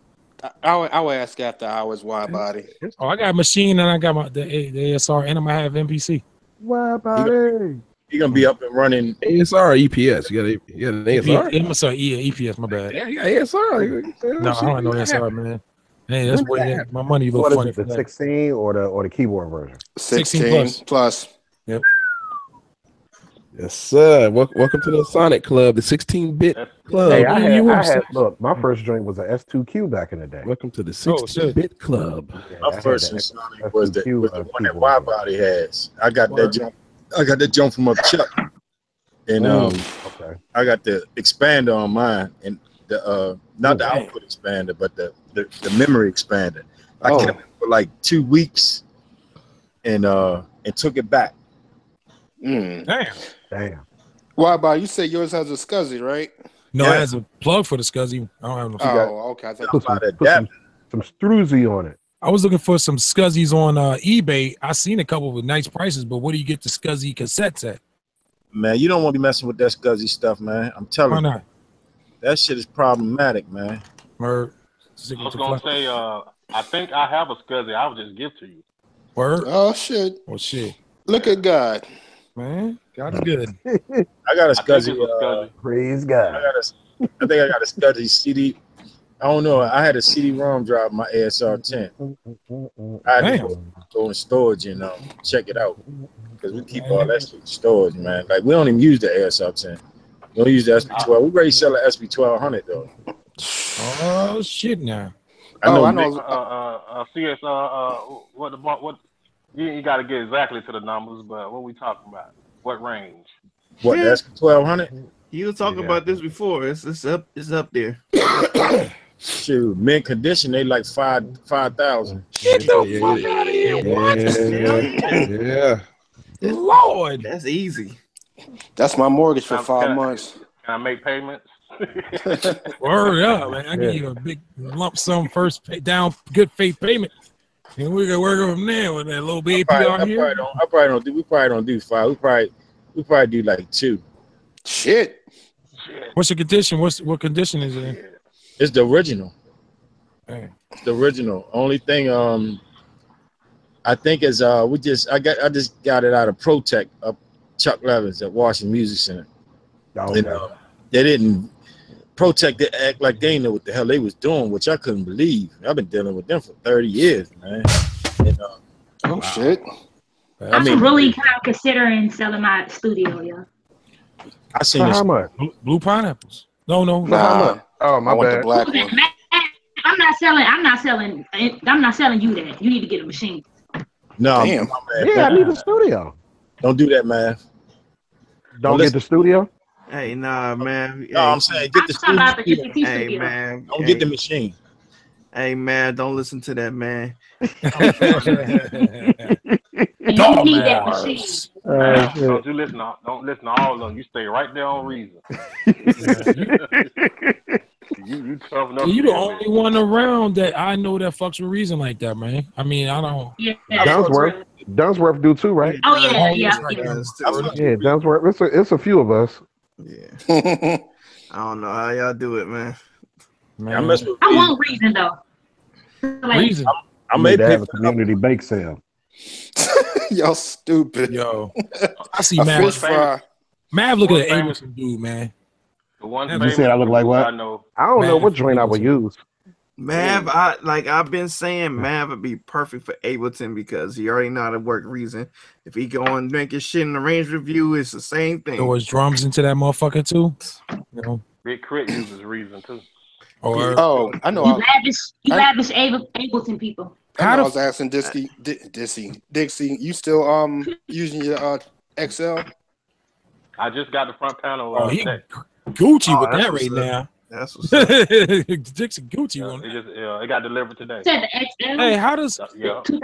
I'll ask after hours. Wide body. Oh, I got a machine and I got the ASR and I'm gonna have MPC. Wide body. You're gonna be up and running. ASR or EPS? You got an ASR? EPS, my bad. Yeah, you got ASR. No, I don't know ASR, man. Hey, that's where my money look funny. What is it, the 16 or the keyboard version? 16 plus. Yep. Yes, sir. Welcome to the Sonic Club, the 16-bit club. Hey, I had look. My first joint was a S2Q back in the day. Welcome to the 16-bit club. Yeah, my first Sonic was the one that Wide Body has. I got that jump. I got that jump from up Chuck, and okay. I got the expander on mine, and the not the output expander, but the memory expander. I kept it for like 2 weeks, and took it back. Damn. Why, about you say yours has a SCSI, right? No, it has a plug for the SCSI. I don't have no. Okay. I put some Struzy on it. I was looking for some SCSIs on eBay. I seen a couple with nice prices, but where do you get the SCSI cassettes at? Man, you don't want to be messing with that SCSI stuff, man. I'm telling you. Why not? That shit is problematic, man. I was gonna say, I think I have a SCSI. I would just give to you. Word? Oh shit! Oh shit! Look at God, man. God's good. I got a SCSI. Praise God. I think I got a SCSI CD. I don't know. I had a CD-ROM drive my ASR 10. I had to go in storage and check it out because we keep all that shit in storage, man. Like we don't even use the ASR 10. We don't use the SP12. We ready to sell an SP1200 though. Oh shit! Now. I know. CS. What? You got to get exactly to the numbers, but what we talking about? What range? What? The SP1200? You were talking about this before. It's up there. Shoot, mint condition, they like 5,000. Get the fuck out of here! Yeah. Lord, that's easy. That's my mortgage for 5 months. Can I make payments? Word up, man! I give you a big lump sum first down, good faith payment, and we can work from there with that little baby APR here. We probably don't do 5. We probably do like 2. Shit. What's the condition? What condition is it in? It's the original. Hey. It's the original. Only thing I think is I just got it out of ProTech up Chuck Levin's at Washington Music Center. Oh, and, they didn't ProTech didn't act like they didn't know what the hell they was doing, which I couldn't believe. I've been dealing with them for 30 years, man. And, shit. I'm really kind of considering selling my studio, yeah. I seen how much? Blue pineapples. No. Nah. Oh, my bad. The black one. I'm not selling you that. You need to get a machine. No. Damn. Yeah, I need a studio. Don't do that, man. Don't get the studio? Hey, nah, man. No, I'm saying get the studio. Hey, man. Don't get the machine. Hey, man, don't listen to that, man. You need that machine. Don't listen to all of them. You stay right there on reason. you tough enough. You the only one around that I know that fucks with reason like that, man. I mean, I don't. Yeah. Dunsworth do too, right? Oh yeah. Yeah, Dunsworth. It's a few of us. Yeah. I don't know how y'all do it, man. I mess with I want reason though. Reason. I made have a community bake sale. Y'all stupid. Yo, I see Mav. Mav look at an Ableton dude, man. The one you said I look like what? I don't know what joint I would use. Mav, I've been saying Mav would be perfect for Ableton because he already know how to work reason. If he go and drink his shit in the range review, it's the same thing. Throw his drums into that motherfucker too. You know, Big Crit uses reason too. I know. You lavish Ableton people. I was asking Dixie, you still using your XL? I just got the front panel. He Gucci with that right now. That's what's up. Dixie Gucci one. It got delivered today. Said the XL. Hey, how does 2000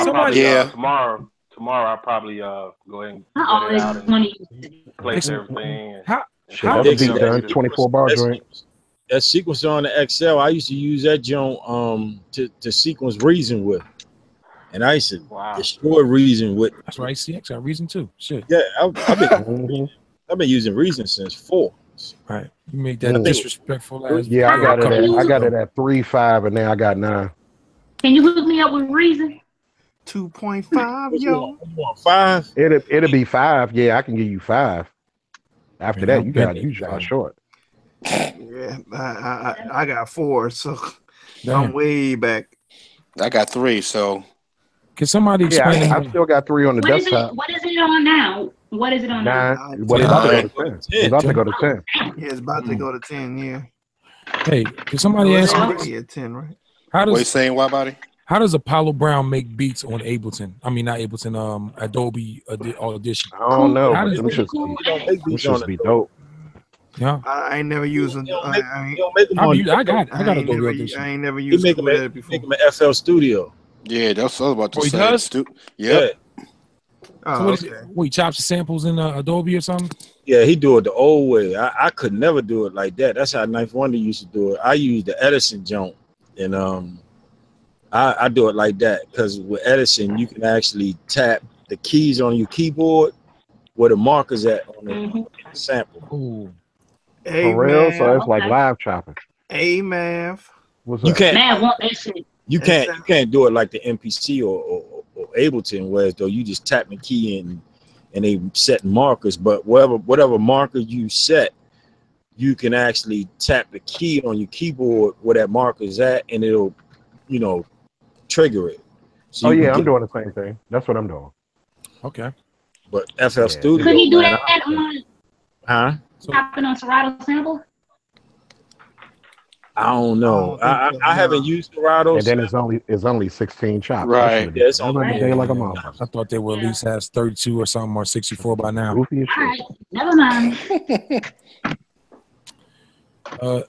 somebody? Tomorrow I'll probably go ahead and I always want to use place everything. How be done 24-bar joint. That sequencer on the XL, I used to use that joint to sequence Reason with, and I used to destroy Reason with. That's right. CX got Reason too. Shit. Yeah, I've been using Reason since 4. Right. You make that disrespectful as. Yeah, I got it at 3.5, and now I got 9. Can you hook me up with Reason? 2.5, yo. 5? It'll be 5. Yeah, I can give you 5. After that, you shot short. Yeah, I got 4, so I'm way back. I got 3, so. Can somebody explain? Yeah, I still got 3 on the desktop. What is it on now? What is it on now? Well, it's about to go to 10. It's about to go to 10. Yeah, it's about to go to 10. Yeah. Hey, can somebody answer this? Yeah, 10, right? What are you saying, Widebody? How does Apollo Brown make beats on Ableton? I mean, not Ableton. Adobe Audition. I don't know. How But them should be dope. Yeah, I ain't never used them. I got Adobe Audition. I ain't never used it before. Make them an FL Studio. Yeah, that's what I was about to say. He does? Yeah. Oh, so he chops the samples in Adobe or something? Yeah, he do it the old way. I could never do it like that. That's how Knife Wonder used to do it. I use the Edison joint, and I do it like that because with Edison you can actually tap the keys on your keyboard where the marker's at on the sample. Ooh. Hey, for real? So it's like live chopping. Hey, Mav. What's you that? can't. Man, want that shit. You can't do it like the MPC or Ableton, whereas though you just tap the key in and they set markers. But whatever marker you set, you can actually tap the key on your keyboard where that marker is at, and it'll, trigger it. So I'm doing the same thing. That's what I'm doing. Okay. But FL Studio. Could he do that on? Huh? Tapping on Serato sample? I don't know. I haven't used Serato. And then it's only 16 chops. Right. Yeah, it's only like a motherfucker. I thought they would at least have 32 or something, or 64 by now. Goofy as shit. All right, never mind.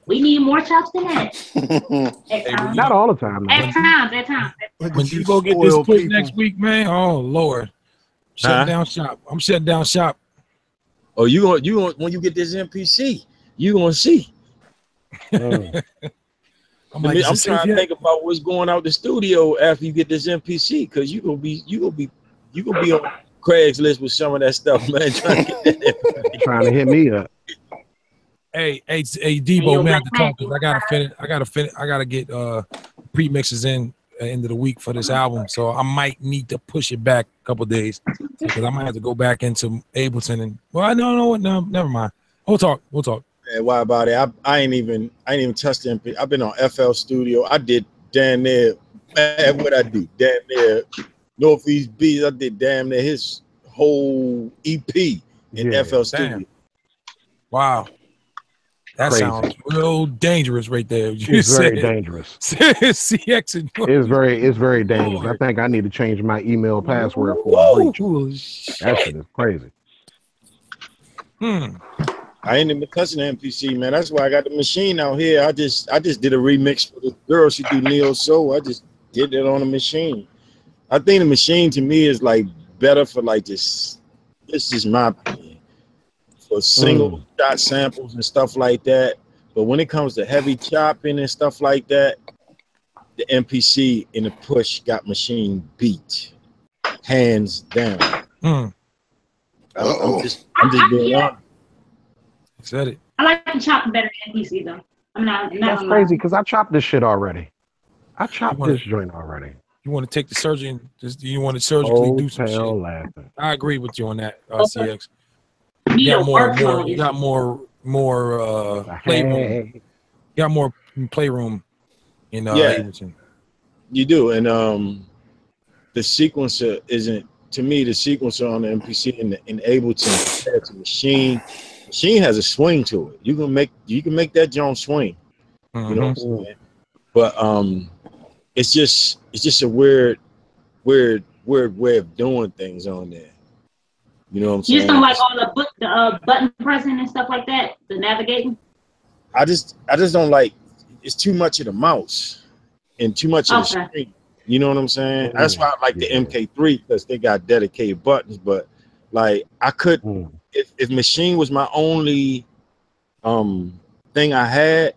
We need more chops than that. Not all the time. At times. When you go get this push next week, man, oh Lord, shutting down shop. I'm shutting down shop. Oh, you going when you get this MPC, you gonna see. I'm trying to think about what's going out the studio after you get this MPC, because you gonna be on Craigslist with some of that stuff, man. Trying to hit me up. Hey, Debo, man, I have to talk because I gotta get pre-mixes in at the end of the week for this album, so I might need to push it back a couple days because I might have to go back into Ableton and no, never mind. We'll talk. Man, why about it? I ain't even touched the MP. I've been on FL Studio. I did damn near, man, what I do? Damn near Northeast Beats. I did damn near his whole EP in FL Studio. Wow. That Crazy. Sounds real dangerous right there. It's very dangerous. CX and it's very dangerous. I think I need to change my email password for a breach. That shit is crazy. I ain't even touching the MPC, man. That's why I got the machine out here. I just did a remix for the girl. She do Neo Soul. I just did it on the machine. I think the machine to me is like better for like this. This is my opinion. For single shot samples and stuff like that. But when it comes to heavy chopping and stuff like that, the MPC in the push got machine beat, hands down. I'm just being honest. Said it. I like to chop better than PC though. I'm not. That's crazy because I chopped this shit already. I chopped this joint already. You want to take the surgery? You want to surgically do some shit? Laughing. I agree with you on that, CX. You got more playroom. You got more playroom in Ableton. You do, and the sequencer isn't, to me, the sequencer on the MPC in Ableton compared to Machine has a swing to it. You can make that joint swing. You know what I'm saying? But it's just a weird way of doing things on there. You know what I'm saying? You just don't like all the button pressing and stuff like that, the navigating? I just don't like, it's too much of the mouse and too much of the screen. You know what I'm saying? That's why I like the MK3 because they got dedicated buttons. But like I could, if Machine was my only thing I had,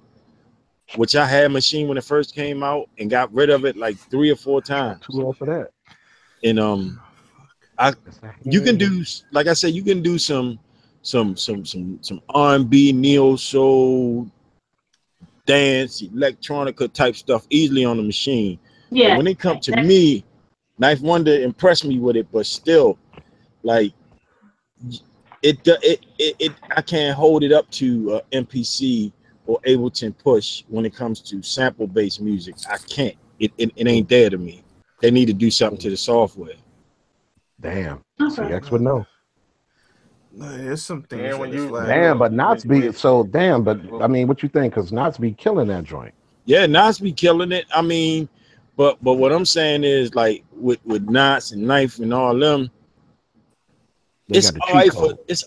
which I had Machine when it first came out and got rid of it like 3 or 4 times. Too old for that. And you can do, like I said, you can do some some R&B, neo soul, dance, electronica type stuff easily on the machine. Yeah. But when it comes to me, Knife Wonder impressed me with it, but still, like it I can't hold it up to MPC or Ableton Push when it comes to sample based music. I can't. It ain't there to me. They need to do something to the software. Damn. CX would know. There's some things. Damn, but Knots be so damn. But I mean, what you think? Because Knots be killing that joint. Yeah, Knots be killing it. I mean, but what I'm saying is, like with Knots and Knife and all them, it's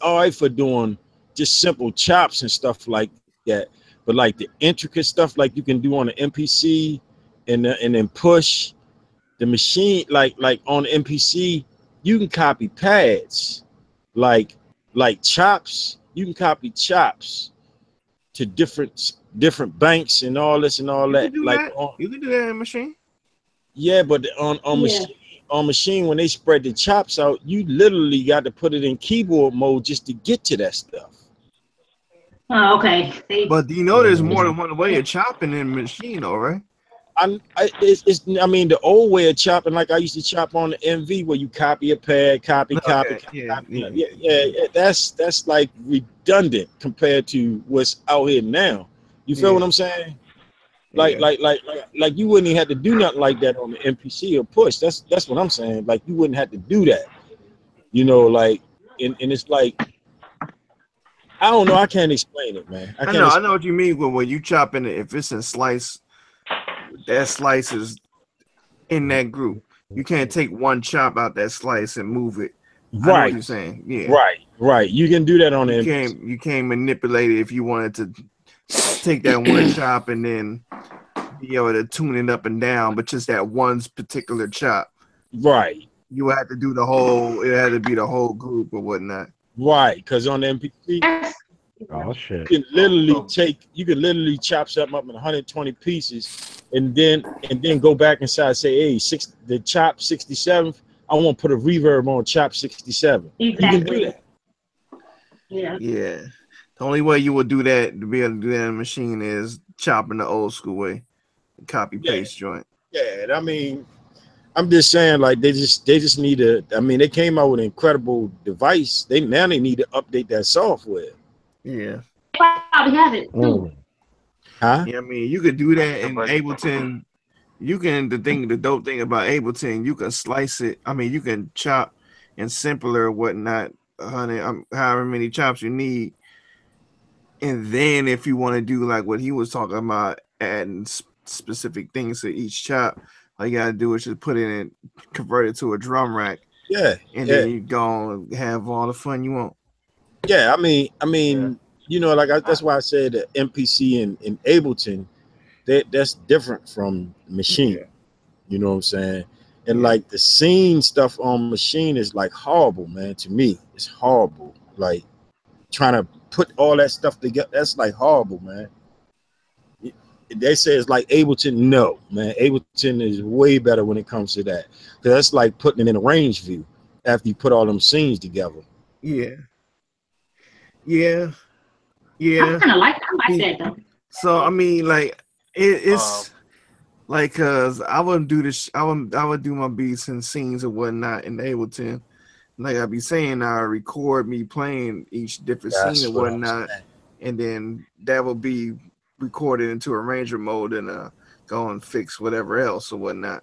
all right for doing just simple chops and stuff like that. But like the intricate stuff, like you can do on the MPC and then Push the machine, like on the MPC, you can copy pads, like chops. You can copy chops to different banks and all this and all that. You can do that in a machine. Yeah, but on machine when they spread the chops out, you literally got to put it in keyboard mode just to get to that stuff. Oh, okay. But do you know there's more than one way of chopping in a machine, though, right? I mean, the old way of chopping, like I used to chop on the MV, where you copy a pad, copy. Yeah, that's like redundant compared to what's out here now. You feel what I'm saying? Like you wouldn't even have to do nothing like that on the MPC or Push. That's what I'm saying. Like you wouldn't have to do that. You know, like and it's like I don't know. I can't explain it, man. I know what you mean when you chop in it. If it's in slice, that slice is in that group. You can't take one chop out that slice and move it. Right. I know what you're saying. Yeah. Right. You can do that on the MPC. You can't manipulate it if you wanted to take that one chop and then be able to tune it up and down, but just that one particular chop. Right. You had to do the whole. It had to be the whole group or whatnot. Right, because on the MPC, shit, you can literally chop something up in 120 pieces, and then go back inside and say, hey, the chop 67th, I want to put a reverb on chop 67. Exactly. You can do that. Yeah. Yeah. The only way you would do that to be able to do that in a machine is chopping the old school way, copy paste joint. Yeah, I mean, I'm just saying, like they just need to. I mean, they came out with an incredible device. They need to update that software. Yeah, they probably have it too. Huh? Yeah, I mean, you could do that in Ableton. You can the dope thing about Ableton, you can slice it. I mean, you can chop in simpler whatnot, however many chops you need, and then if you want to do like what he was talking about, adding specific things to each chop. All you gotta do is just put it in, convert it to a drum rack. Yeah, and then you go have all the fun you want. Yeah, I mean, you know, like that's why I said that MPC and Ableton, that's different from machine. Yeah. You know what I'm saying? And like the scene stuff on machine is like horrible, man. To me, it's horrible. Like trying to put all that stuff together, that's like horrible, man. They say it's like Ableton. No, man. Ableton is way better when it comes to that. Because that's like putting it in a range view after you put all them scenes together. I kind of like that though. So I mean, like it's like, cause I wouldn't do this. I would do my beats and scenes and whatnot in Ableton. Like I be saying, I record me playing each different scene and whatnot, and then that will be recorded into arranger mode and go and fix whatever else or whatnot.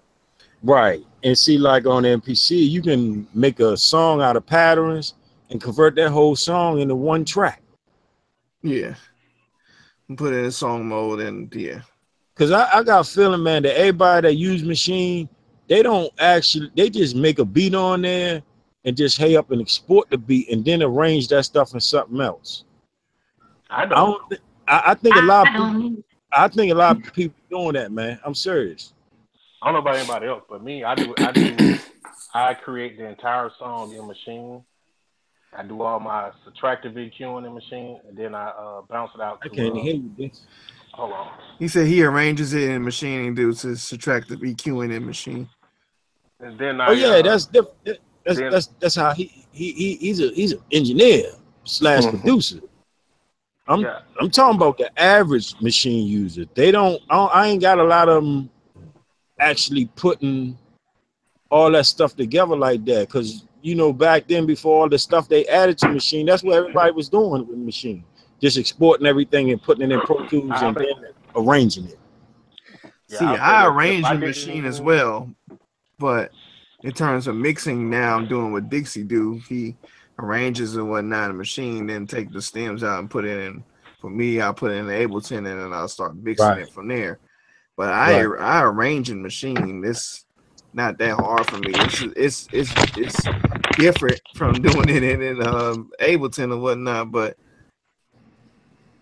Right. And see, like on MPC, you can make a song out of patterns and convert that whole song into one track. Yeah. And put it in song mode and yeah. Cause I got a feeling, man, that everybody that use machine, they just make a beat on there and just up and export the beat and then arrange that stuff in something else. I think a lot of people doing that, man. I'm serious. I don't know about anybody else, but me, I create the entire song in machine. I do all my subtractive EQing in machine, and then I bounce it out. I can't hear you, bitch. Hold on. He said he arranges it in machine and does his subtractive EQing in machine. And then that's different. That's how he's an engineer. slash producer. I'm talking about the average machine user. I ain't got a lot of them actually putting all that stuff together like that, because you know, back then, before all the stuff they added to machine, that's what everybody was doing with machine, just exporting everything and putting it in Pro Tools and then arranging it. See, I arrange the machine as well, but in terms of mixing, now I'm doing what Dixie do. He arranges and whatnot in the machine, then take the stems out and put it in. For me, I'll put it in the Ableton and then I'll start mixing it from there. But I arrange in machine. It's not that hard for me. It's different from doing it in Ableton and whatnot. But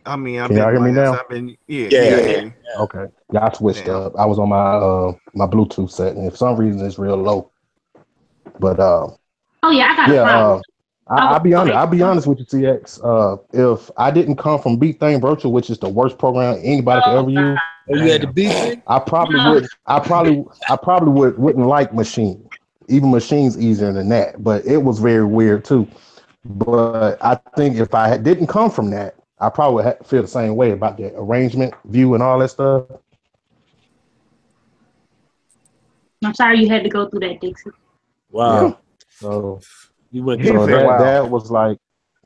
I mean, Can y'all hear me now? Yeah. Okay. Yeah, I switched up. I was on my my Bluetooth setting. And for some reason, it's real low. But oh yeah, I got a problem. I'll be honest with you, CX. If I didn't come from Beat Thing Virtual, which is the worst program anybody could ever use, you had to beat it. I probably wouldn't like Machine. Even Machine's easier than that, but it was very weird too. But I think if I didn't come from that, I probably would feel the same way about the arrangement, view, and all that stuff. I'm sorry you had to go through that, Dixie. Wow. Yeah. So you went through that was like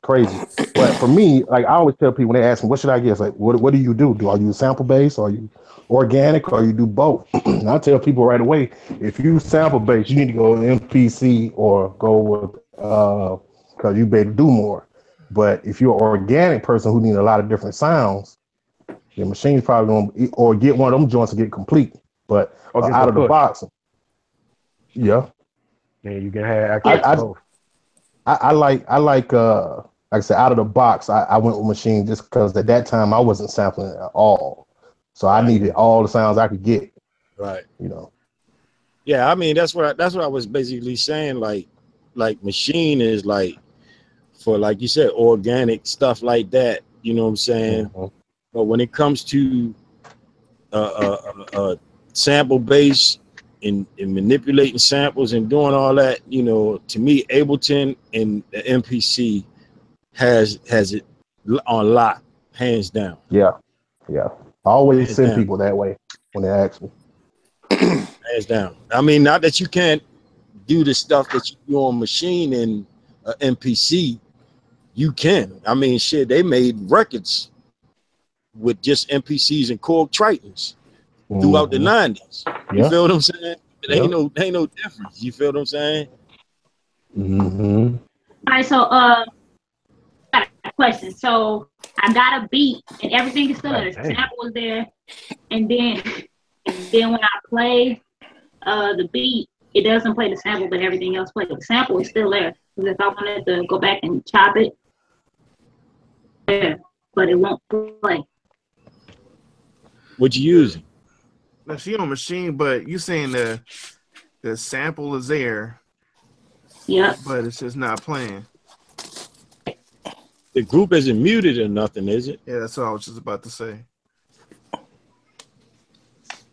crazy. But for me, like I always tell people when they ask me, what should I get? It's like, what do you do? Do I use sample based? Or are you organic? Or you do both? And I tell people right away, if you sample based, you need to go MPC or go with because you better do more. But if you're an organic person who needs a lot of different sounds, your machine's probably going to, or get one of them joints to get complete. But out of the box, yeah. Yeah, you can have I like I said, out of the box, I went with machine just because at that time I wasn't sampling at all. So I needed all the sounds I could get. Right. You know. Yeah, I mean that's what I was basically saying. Like machine is like for, like you said, organic stuff like that. You know what I'm saying? Mm-hmm. But when it comes to sample base and manipulating samples and doing all that, you know, to me, Ableton and the MPC has it on lock, hands down. Yeah. I always send people that way when they ask me. Hands down. I mean, not that you can't do the stuff that you do on machine and MPC. You can. I mean, shit, they made records with just MPCs and Korg Tritons throughout the 90s. You feel what I'm saying? It ain't no difference. You feel what I'm saying? Mm-hmm. All right, so I got a question. So I got a beat and everything is still there. The sample was there, and then when I play the beat, it doesn't play the sample, but everything else plays. The sample is still there. Because if I wanted to go back and chop it, but it won't play. What you using? Now she on machine, but you saying the sample is there. Yeah. But it's just not playing. The group isn't muted or nothing, is it? Yeah, that's what I was just about to say.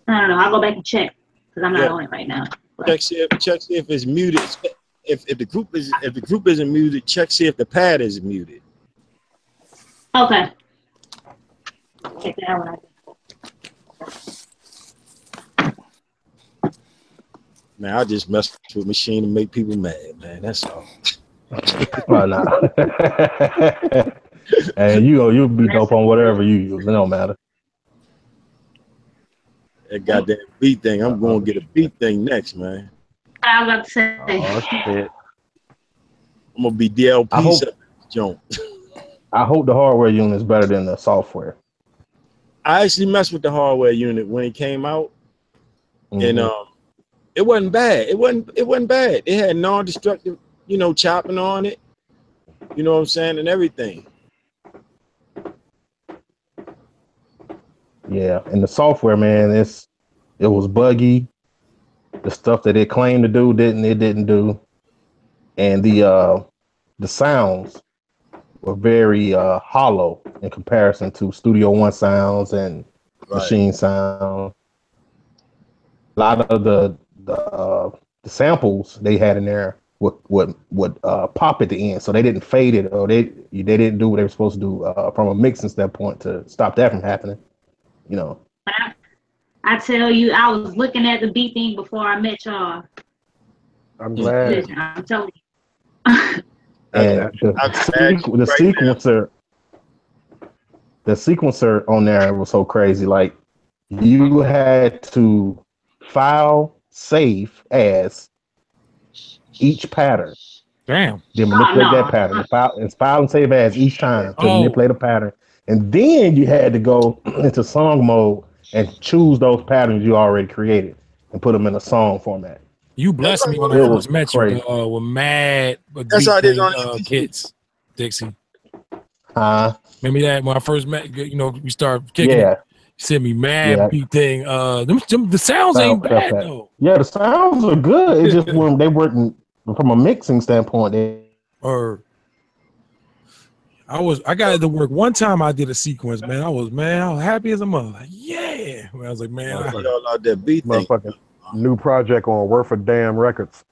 I don't know. I'll go back and check because I'm not on it right now. Check see if it's muted. If the group isn't muted, see if the pad is muted. Okay. Check that out when I do. Man, I just mess with machine to make people mad, man. That's all. Well, nah. And you'll be dope on whatever you use. It don't matter. That goddamn beat thing. I'm going to get a beat thing next, man. I was about to say. Oh shit. I'm gonna be DLP joint. I hope the hardware unit is better than the software. I actually messed with the hardware unit when it came out, and it wasn't bad. It wasn't bad. It had non-destructive, chopping on it. You know what I'm saying, and everything. Yeah, and the software, man, it was buggy. The stuff that it claimed to do didn't do, and the sounds were very hollow in comparison to Studio One sounds and machine sound. A lot of the samples they had in there would pop at the end, so they didn't fade it, or they didn't do what they were supposed to do from a mixing standpoint to stop that from happening. You know. I tell you, I was looking at the beat thing before I met y'all. I'm glad. Listen, I'm telling you. And the sequencer on there was so crazy. Like, you had to file save as each pattern. Damn. Then manipulate that pattern. File and save as each time to manipulate a pattern. And then you had to go into song mode and choose those patterns you already created and put them in a song format. You blessed me when I first met you with mad kids, Dixie. Remember that when I first met, you know, we started kicking it. You sent me mad beat thing. The sounds ain't bad though. Yeah, the sounds are good. It's just when they weren't from a mixing standpoint. I got it to work one time. I did a sequence, man. I was happy as a mother. Like, yeah. I was like, man, I out that beat thing. Motherfucking new project on Worth a Damn Records.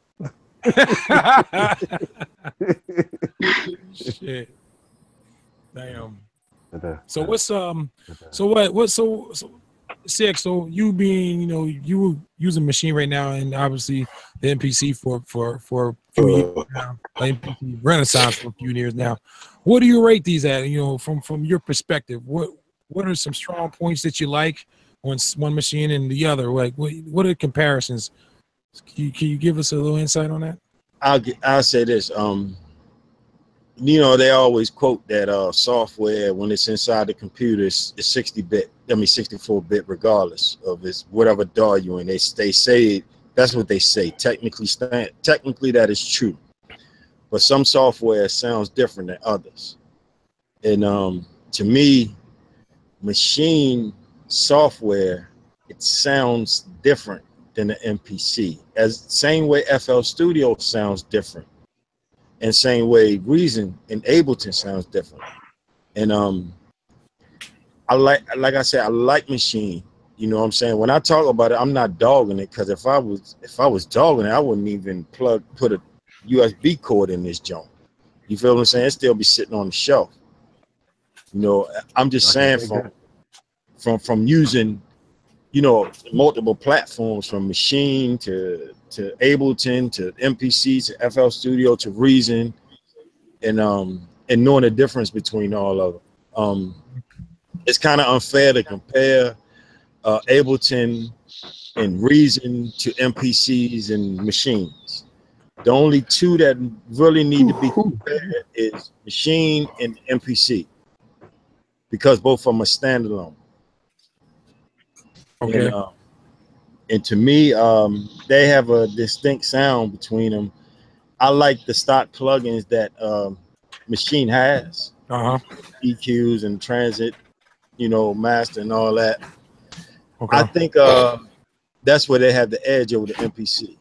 Shit. Damn. So what's so Six, so you being, you know, you using machine right now, and obviously the MPC for a few years now, MPC Renaissance for a few years now. What do you rate these at? You know, from your perspective, what are some strong points that you like on one machine and the other? Like, what are the comparisons? Can you give us a little insight on that? I'll say this. You know, they always quote that software, when it's inside the computer, it's 60-bit. I mean, 64-bit, regardless of whatever DAW you're in. They say that's what they say. Technically, that is true. But some software sounds different than others. And to me, machine software, it sounds different than the MPC. Same way FL Studio sounds different. And same way Reason and Ableton sounds different. And I like machine. You know what I'm saying? When I talk about it, I'm not dogging it, because if I was dogging it, I wouldn't even put a USB cord in this joint. You feel what I'm saying? It'd still be sitting on the shelf. You know, I'm just saying from using, you know, multiple platforms, from machine to Ableton to MPC to FL Studio to Reason, and knowing the difference between all of them. It's kind of unfair to compare Ableton and Reason to MPCs and machines. The only two that really need to be compared is machine and MPC, because both of them are standalone. Okay. And to me, they have a distinct sound between them. I like the stock plugins that machine has. EQs and transit, you know, master and all that. Okay. I think that's where they have the edge over the MPC.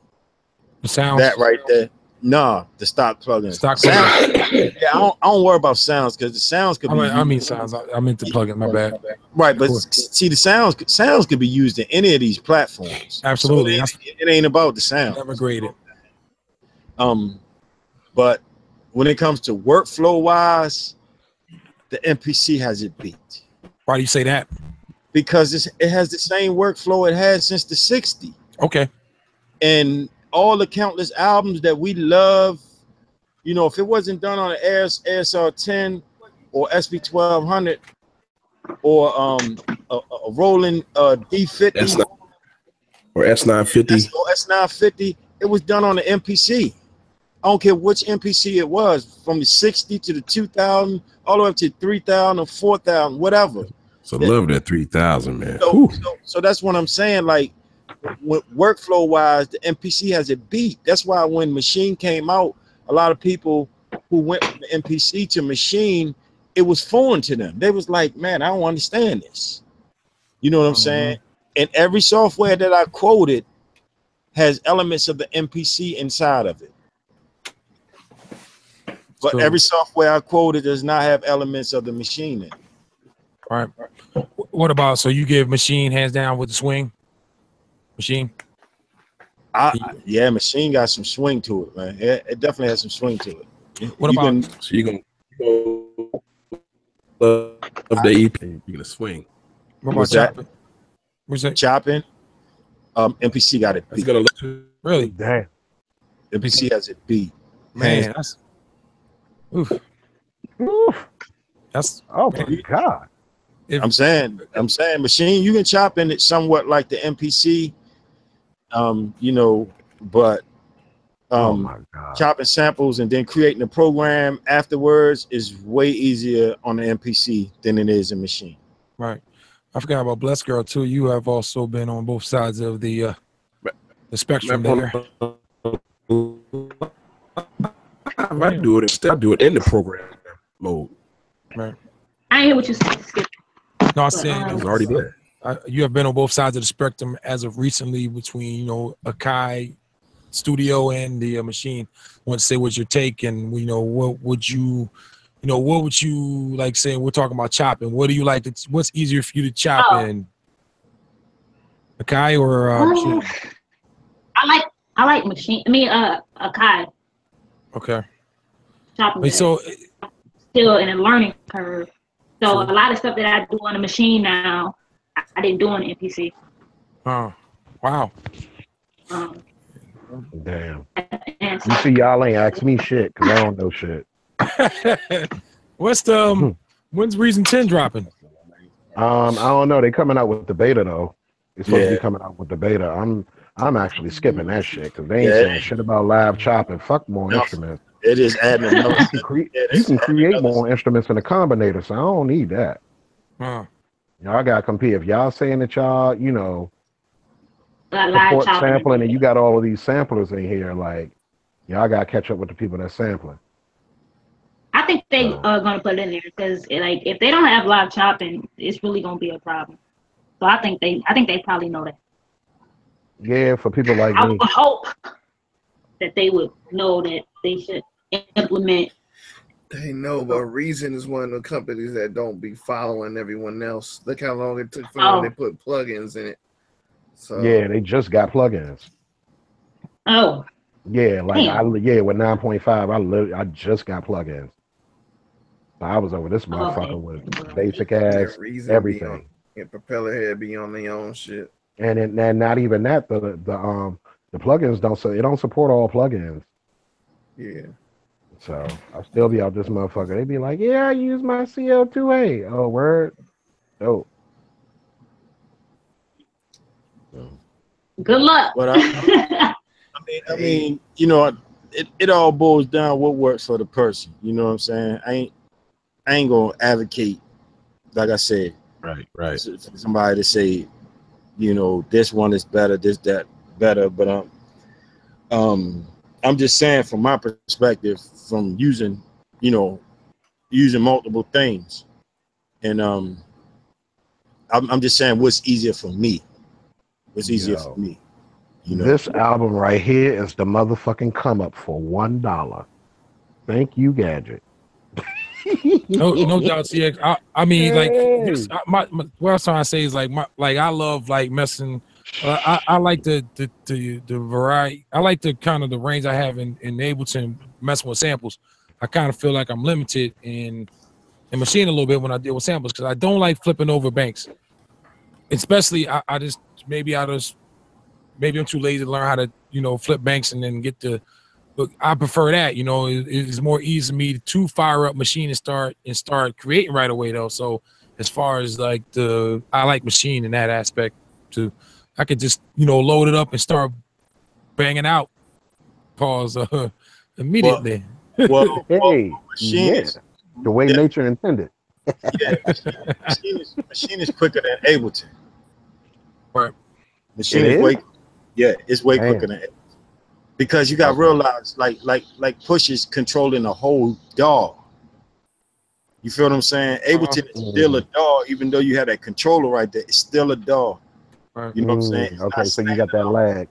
The sounds that right there. Nah, the stock plugins. Yeah, I don't worry about sounds, because the sounds could be. I mean sounds. I meant the plugin. My bad. Right, but see, the sounds could be used in any of these platforms. Absolutely. So it ain't about the sound. Never graded. But when it comes to workflow wise, the MPC has it beat. Why do you say that? Because it has the same workflow it had since the '60s. Okay. And all the countless albums that we love, you know, if it wasn't done on an ASR 10 or SP1200 or a rolling D50 or S950 or S950, it was done on the MPC. I don't care which MPC it was, from the 60 to the 2000, all the way up to 3000 or 4000, whatever. So love that 3000, man. So that's what I'm saying. Like, workflow wise, the MPC has it beat. That's why when machine came out, a lot of people who went from the MPC to machine, it was foreign to them. They was like, man, I don't understand this. You know what I'm saying? And every software that I quoted has elements of the MPC inside of it. But every software I quoted does not have elements of the machine in it. All right. What about, so you give machine hands down with the swing? Machine? Yeah, machine got some swing to it, man. It definitely has some swing to it. What about so you gonna love the EP? You're gonna swing. What about chopping? What's that? Chopping. MPC got it beat. Really? Damn. MPC has it beat. Man, that's oof. That's oh my god. I'm saying, machine, you can chop in it somewhat like the MPC, you know, but chopping samples and then creating a program afterwards is way easier on the MPC than it is in machine. Right. I forgot about Blessed Girl too. You have also been on both sides of the spectrum there. I do it in the program mode. Right. I hear what you said. No, I'm saying it was already there. You have been on both sides of the spectrum as of recently between, you know, Akai Studio and the machine. I want to say what's your take, and you know, what would you like saying? We're talking about chopping. What do you like? What's easier for you to chop in Akai or machine? I like machine. I mean, Akai. Okay. Chopping. Wait, so still in a learning curve. So a lot of stuff that I do on the machine now, I didn't do on the MPC. Oh, wow. Damn. You see, y'all ain't asked me shit because I don't know shit. What's the when's Reason 10 dropping? I don't know. They coming out with the beta though. It's supposed to be coming out with the beta. I'm actually skipping that shit because they ain't saying shit about live chopping. Fuck more instruments. It is adding another. You can create more instruments in the combinator, so I don't need that. Y'all gotta compete. If y'all saying that y'all, you know, support sampling, and you got all of these samplers in here, like y'all gotta catch up with the people that's sampling. I think they are gonna put it in there because, like, if they don't have live chopping, it's really gonna be a problem. So I think they probably know that. Yeah, for people like me. I would hope that they would know that they should implement. They know, but Reason is one of the companies that don't be following everyone else. Look how long it took for them to put plugins in it. So yeah, they just got plugins. Oh. Yeah, like with 9.5, I just got plugins. So I was over this motherfucker with basic ass everything. And Propeller Head be on their own shit. And not even that, the plugins don't support all plugins. Yeah. So I'll still be out this motherfucker. They be like, yeah, I use my CL2A. Oh, word. Oh. Good luck. But I mean, you know, it all boils down what works for the person. You know what I'm saying? I ain't gonna advocate, like I said, right, for somebody to say, you know, this one is better, that better. But I'm just saying from my perspective, from using multiple things, and I'm just saying what's easier for me. What's easier for me. You know? This album right here is the motherfucking come up for $1. Thank you, Gadget. no doubt, CX. I mean, like, what I was trying to say is like, I love like messing. I like the variety. I like the kind of the range I have in Ableton messing with samples. I kind of feel like I'm limited in machine a little bit when I deal with samples because I don't like flipping over banks. Especially, maybe I'm too lazy to learn how to, you know, flip banks and then get the. But I prefer that, you know, it's more easy for me to fire up machine and start creating right away though. So as far as like I like machine in that aspect too. I could just, you know, load it up and start banging out. Pause immediately. Well, machine the way nature intended. Yeah, machine is quicker than Ableton. Right. Machine is way, it's way quicker than Ableton. Because you got to realize, like Push is controlling the whole DAW. You feel what I'm saying? Ableton is still a DAW, even though you have that controller right there. It's still a DAW. Right. You know what I'm saying? Okay, so you got that lag.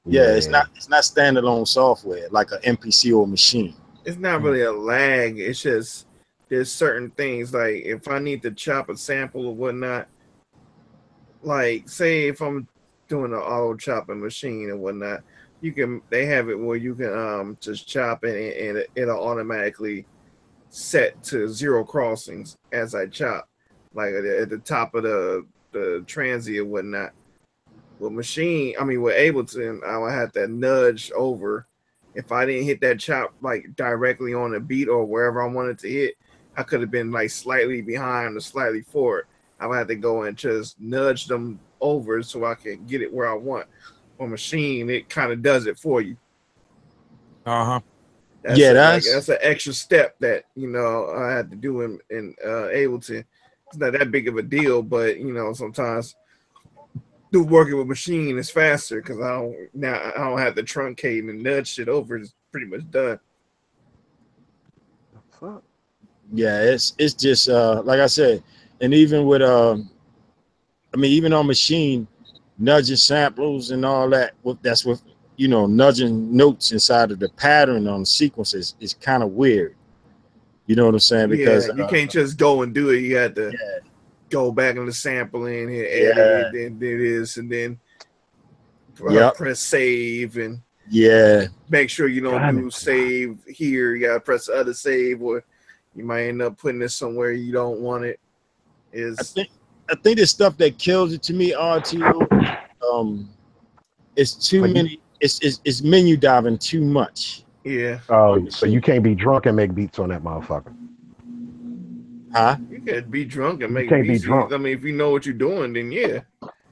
Yeah, it's not standalone software like an MPC or machine. It's not really a lag. It's just there's certain things like if I need to chop a sample or whatnot. Like say if I'm doing an auto chopping machine and whatnot, they have it where you can just chop it and it'll automatically set to 0 crossings as I chop, like at the top of the transient and whatnot. With with Ableton, I would have to nudge over. If I didn't hit that chop like directly on the beat or wherever I wanted to hit, I could have been like slightly behind or slightly forward. I would have to go and just nudge them over so I can get it where I want. On machine, it kind of does it for you. Uh-huh. That's an extra step that I had to do in Ableton. It's not that big of a deal, but sometimes working with machine is faster because I don't have to truncate and nudge shit over. It's pretty much done. Yeah, it's just like I said, and even with even on machine, nudging samples and all that. That's with nudging notes inside of the pattern on the sequences is kind of weird. You know what I'm saying? Because you can't just go and do it. You had to go back in the sampling and edit it, and do this, and then press save and make sure you don't do save here. You gotta press the other save, or you might end up putting it somewhere you don't want it. I think the stuff that kills it to me, RTO, it's too many. It's menu diving too much. Yeah. Oh, so you can't be drunk and make beats on that motherfucker. Huh? You can't be drunk and make you can't beats. be drunk. I mean, if you know what you're doing, then yeah.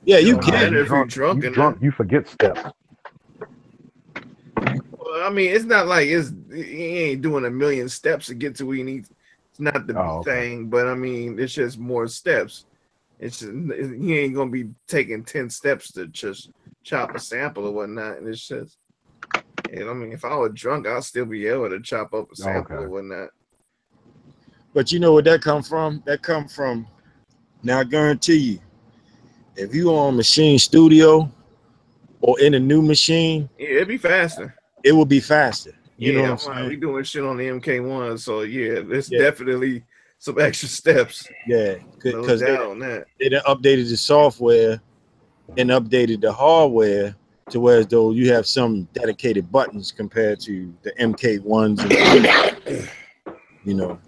Yeah, you can. If you're drunk, you forget steps. Well, I mean, it's not like you ain't doing a million steps to get to where you need. It's not the thing, but I mean, it's just more steps. It's just, you ain't gonna be taking 10 steps to just chop a sample or whatnot. And it's just, I mean, if I was drunk, I'll still be able to chop up a sample or whatnot. But you know where that come from? That come from. Now I guarantee you, if you on Machine Studio or in a new machine, it'd be faster. It will be faster. You know what I'm saying? We doing shit on the MK1, so there's definitely some extra steps. Yeah, because they done updated the software and updated the hardware to where as though you have some dedicated buttons compared to the MK1s. And,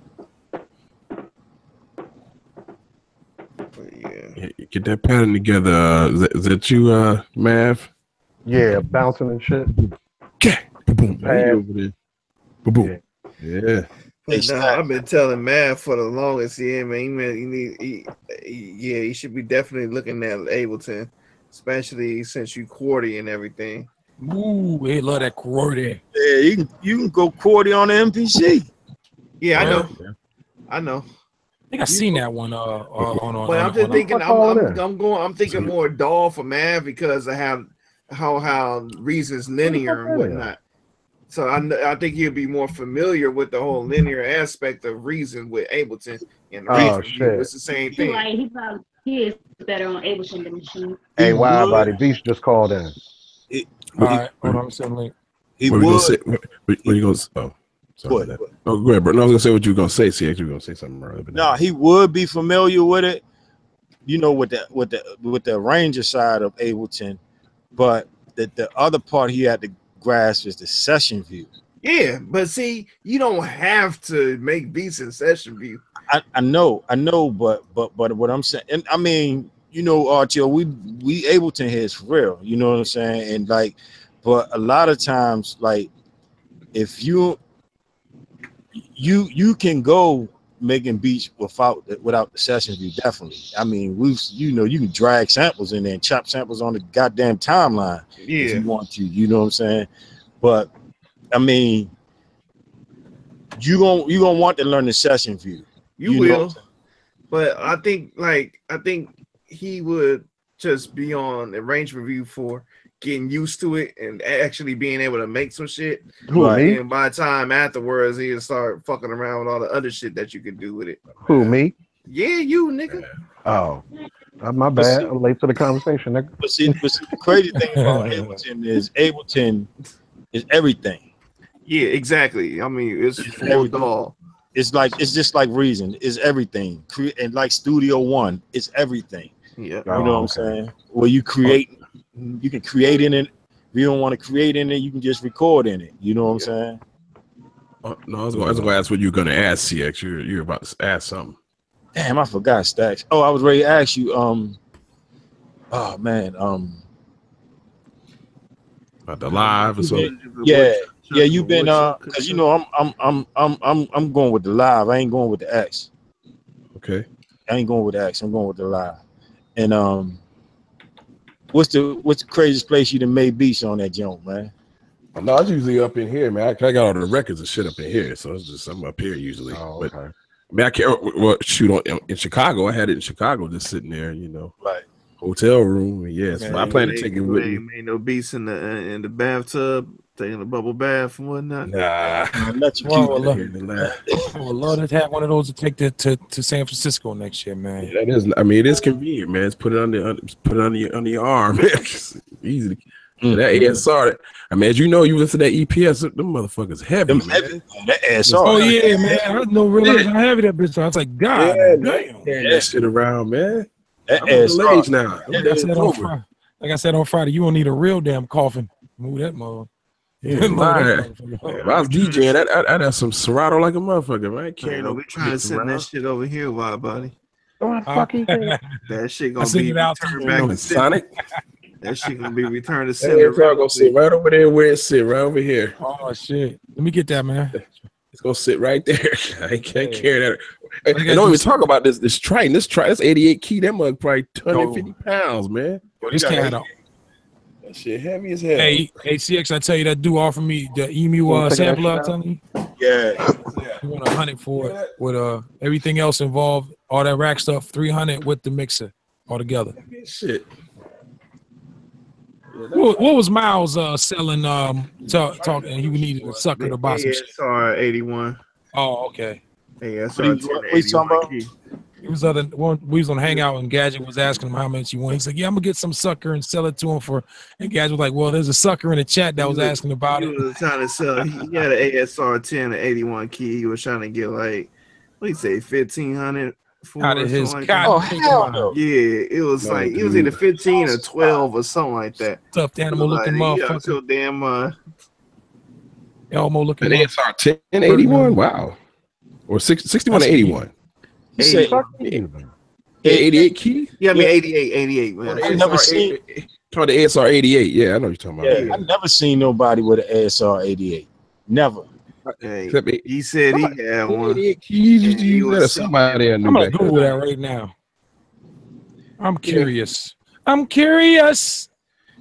Get that pattern together. Is that you, Mav? Yeah, bouncing and shit. Okay. Boom. Boom. Yeah. I've been telling Mav for the longest. Yeah, man. He should be definitely looking at Ableton, especially since you QWERTY and everything. Ooh, they love that QWERTY. Yeah, you can go QWERTY on the MPC. Yeah, I know. I think I seen that one. But I'm just thinking. I'm thinking more DAW for Mav because of how Reason's linear and whatnot. So I think he'll be more familiar with the whole linear aspect of Reason with Ableton and Reason. It's the same thing. He is better on Ableton than Machine. Hey, WIDEBODY Beast just called in. All right, hold on, suddenly. What you gonna say? Oh, sorry about that. Oh, go ahead, bro. No, I was gonna say what you were gonna say. See, you were gonna say something earlier. No, he would be familiar with it. With the arranger side of Ableton, but the other part he had to grasp is the session view. Yeah, but see, you don't have to make beats in session view. I know, but what I'm saying, and I mean, RTO, we Ableton here is for real. You know what I'm saying? And but a lot of times, if you can go making beats without the session view, definitely. I mean, you can drag samples in there and chop samples on the goddamn timeline if you want to. You know what I'm saying? But I mean, you gonna want to learn the session view. You will, but I think he would just be on arrangement view for getting used to it and actually being able to make some shit. Me? And by the time afterwards, he'll start fucking around with all the other shit that you can do with it. Who, me? Yeah, you, nigga. Oh, my bad. I'm late to the conversation, nigga. But see, the crazy thing about Ableton is everything. Yeah, exactly. I mean, it's full doll. It's just like Reason. It's everything. And like Studio One, it's everything. Yeah. You know what I'm saying? Where you create You can create in it. If you don't want to create in it, you can just record in it. You know what I'm saying? No, I was going to ask what you were going to ask, CX. You're about to ask something. Damn, I forgot, Stacks. Oh, I was ready to ask you. Oh man. About the live or something. Yeah. You've been because you know I'm going with the live. I ain't going with the X. Okay. I ain't going with the X. I'm going with the live. And what's the craziest place you done made beats on that joint, man? No, it's usually up in here, man. I got all the records and shit up in here, so it's just I'm up here usually. Oh, but okay. I mean, I can't shoot in Chicago. I had it in Chicago, just sitting there, you know, right, hotel room. Yes, yeah, so I plan to take it with me. Made no beats in the bathtub, taking a bubble bath and whatnot. Nah, Lord, let's have one of those to take to San Francisco next year, man. Yeah, that is. I mean, it is convenient, man. Just put it under your arm. It's easy. That ASR. I mean, as you know, you listen to that EPS. Them motherfuckers heavy. Them heavy. That ASR. Oh yeah, man. I didn't realize how heavy that bitch was. I was like, God, damn. That shit around, man. That ASR now. Like I said on Friday, you don't need a real damn coffin. Move that mother. Yeah, if I was DJing, I'd have some Serato like a motherfucker, man. I can't. We trying to send that shit over here, Widebody. What the fuck you think? That shit gonna be returned back to Sonic. That shit gonna be returned to center. Gonna sit right over there where it sit, right over here. Oh shit! Let me get that, man. It's gonna sit right there. I can't carry that. And don't even talk about this Triton. This 88 key. That mug probably 250 pounds, man. This cat out. That shit heavy as hell. Hey, CX, I tell you that dude offered me the Emu sampler. I'm telling you. Yeah. You want 100 for it with everything else involved, all that rack stuff. 300 with the mixer altogether. Shit. What was Miles selling? Talking, he needed a sucker to buy some shit. ASR 81. Oh, okay. ASR 10. He was we was on Hangout and Gadget was asking him how much he wanted. He's like, yeah, I'm gonna get some sucker and sell it to him for. And Gadget was like, well, there's a sucker in the chat that was asking about it. He was trying to sell. He had an ASR 10 and 81 key. He was trying to get like, what do you say, 1,500. Out of his like cotton. Oh, hell no. Yeah, it was like it was either 15 or 12 or something like that. Stuffed animal looking motherfucker. So damn Elmo looking. An ASR 1081. Wow. Or 61 to 81. 88 key? Yeah, I mean 88, man. I never seen the ASR 88. Yeah, I know what you're talking about. Yeah, I never seen nobody with an ASR 88. Never. Hey, he said he had one. 88 keys. You somebody I'm gonna Google that right now. I'm curious. I'm curious.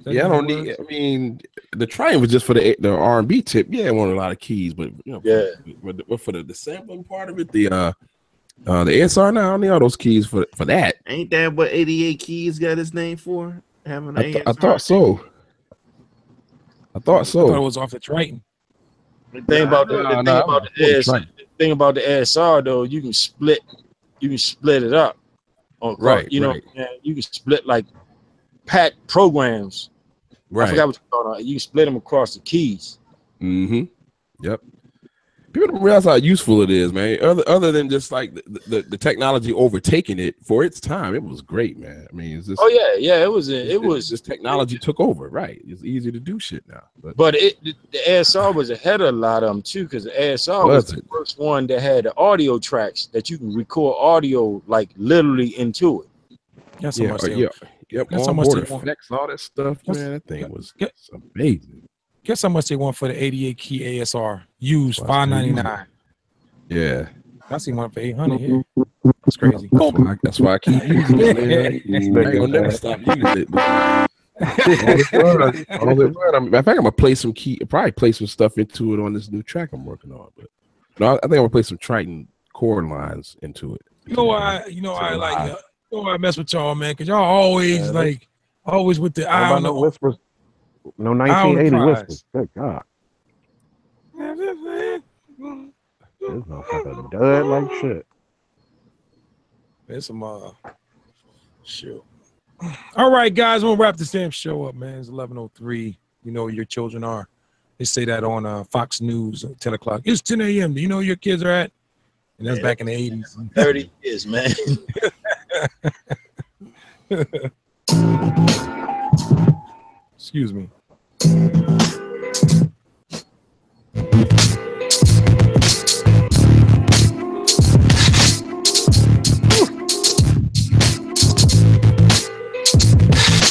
Yeah, I don't need. I mean, the Triumph was just for the R&B tip. Yeah, it wanted a lot of keys, but you know, for the sampling part of it, the ASR now, I don't need all those keys for that. Ain't that what 88 keys got his name for? Having I thought so. I thought so. I thought it was off the Triton. The thing about the thing about the ASR though, you can split it up. Right. You know, you can split like pack programs. Right. I forgot what you call it. You can split them across the keys. Mm-hmm. Yep. People don't realize how useful it is, man. Other than just like the technology overtaking it for its time, it was great, man. I mean, it's just, it was just technology took over, right? It's easy to do shit now. But the ASR was ahead of a lot of them too, because the ASR was the first one that had the audio tracks that you can record audio like literally into it. That's so much. Yep. Onboard effects, all that stuff, man. That thing was amazing. Guess how much they want for the 88 key ASR used? $599. Yeah, I see one for $800 here. That's crazy. That's why I keep using it. I ain't gonna never stop using it. In fact, I'm gonna play some probably play some stuff into it on this new track I'm working on. But no, I think I'm gonna play some Triton chord lines into it. You know why? I mess with y'all, man, because y'all always always with the eye on the whispers. No 1980 whispers. Good God. This motherfucker dud like shit. There's some shit. All right, guys, we'll wrap this damn show up, man. It's 11:03. You know where your children are. They say that on Fox News at 10 o'clock. It's 10 a.m. Do you know where your kids are at? And that's back in the 80s. 30 years, man. Excuse me.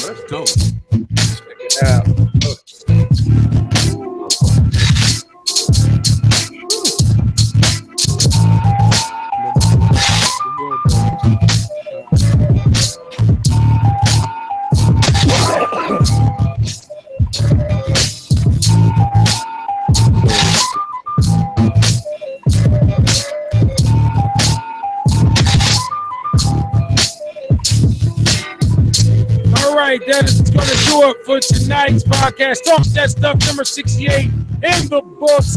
Let's go. Check it out. All right, that is going to do it for tonight's podcast. Talk That Stuff number 68 in the books.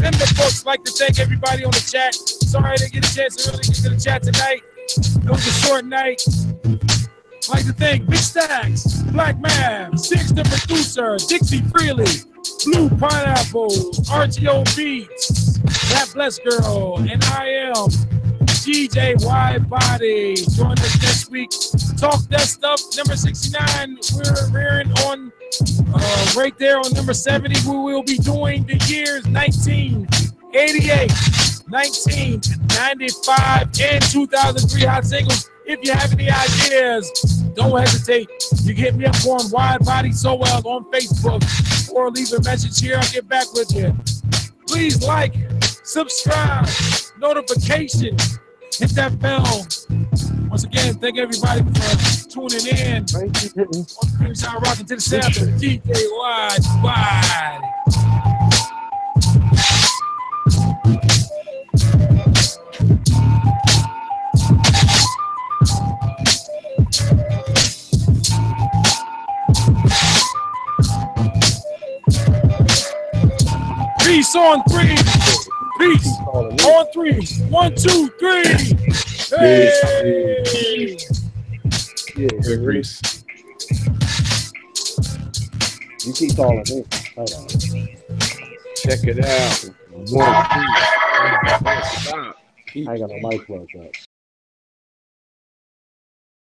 Like to thank everybody on the chat. Sorry I didn't get a chance to really get to the chat tonight. It was a short night. Like to thank Big Stacks, Black Mav, Six the Producer, Dixie Freely, Blue Pineapple, RTO Beats, That Blessed Girl, and I am DJ WIDEBODY. Join us next week. Talk That Stuff number 69. We're rearing on right there on number 70. We will be doing the years 1988, 1995, and 2003 hot singles. If you have any ideas, don't hesitate. You can hit me up on WIDEBODY Sowell on Facebook or leave a message here. I'll get back with you. Please like, subscribe, notification, hit that bell. Once again, thank everybody for tuning in. I'm rocking to the sound of DJ WIDEBODY. Peace on three. Peace on three. 1, 2, 3. Hey. Yeah, Reese. You keep calling me. Hold on. Check it out. 1, 2. I ain't got no mic plugged up.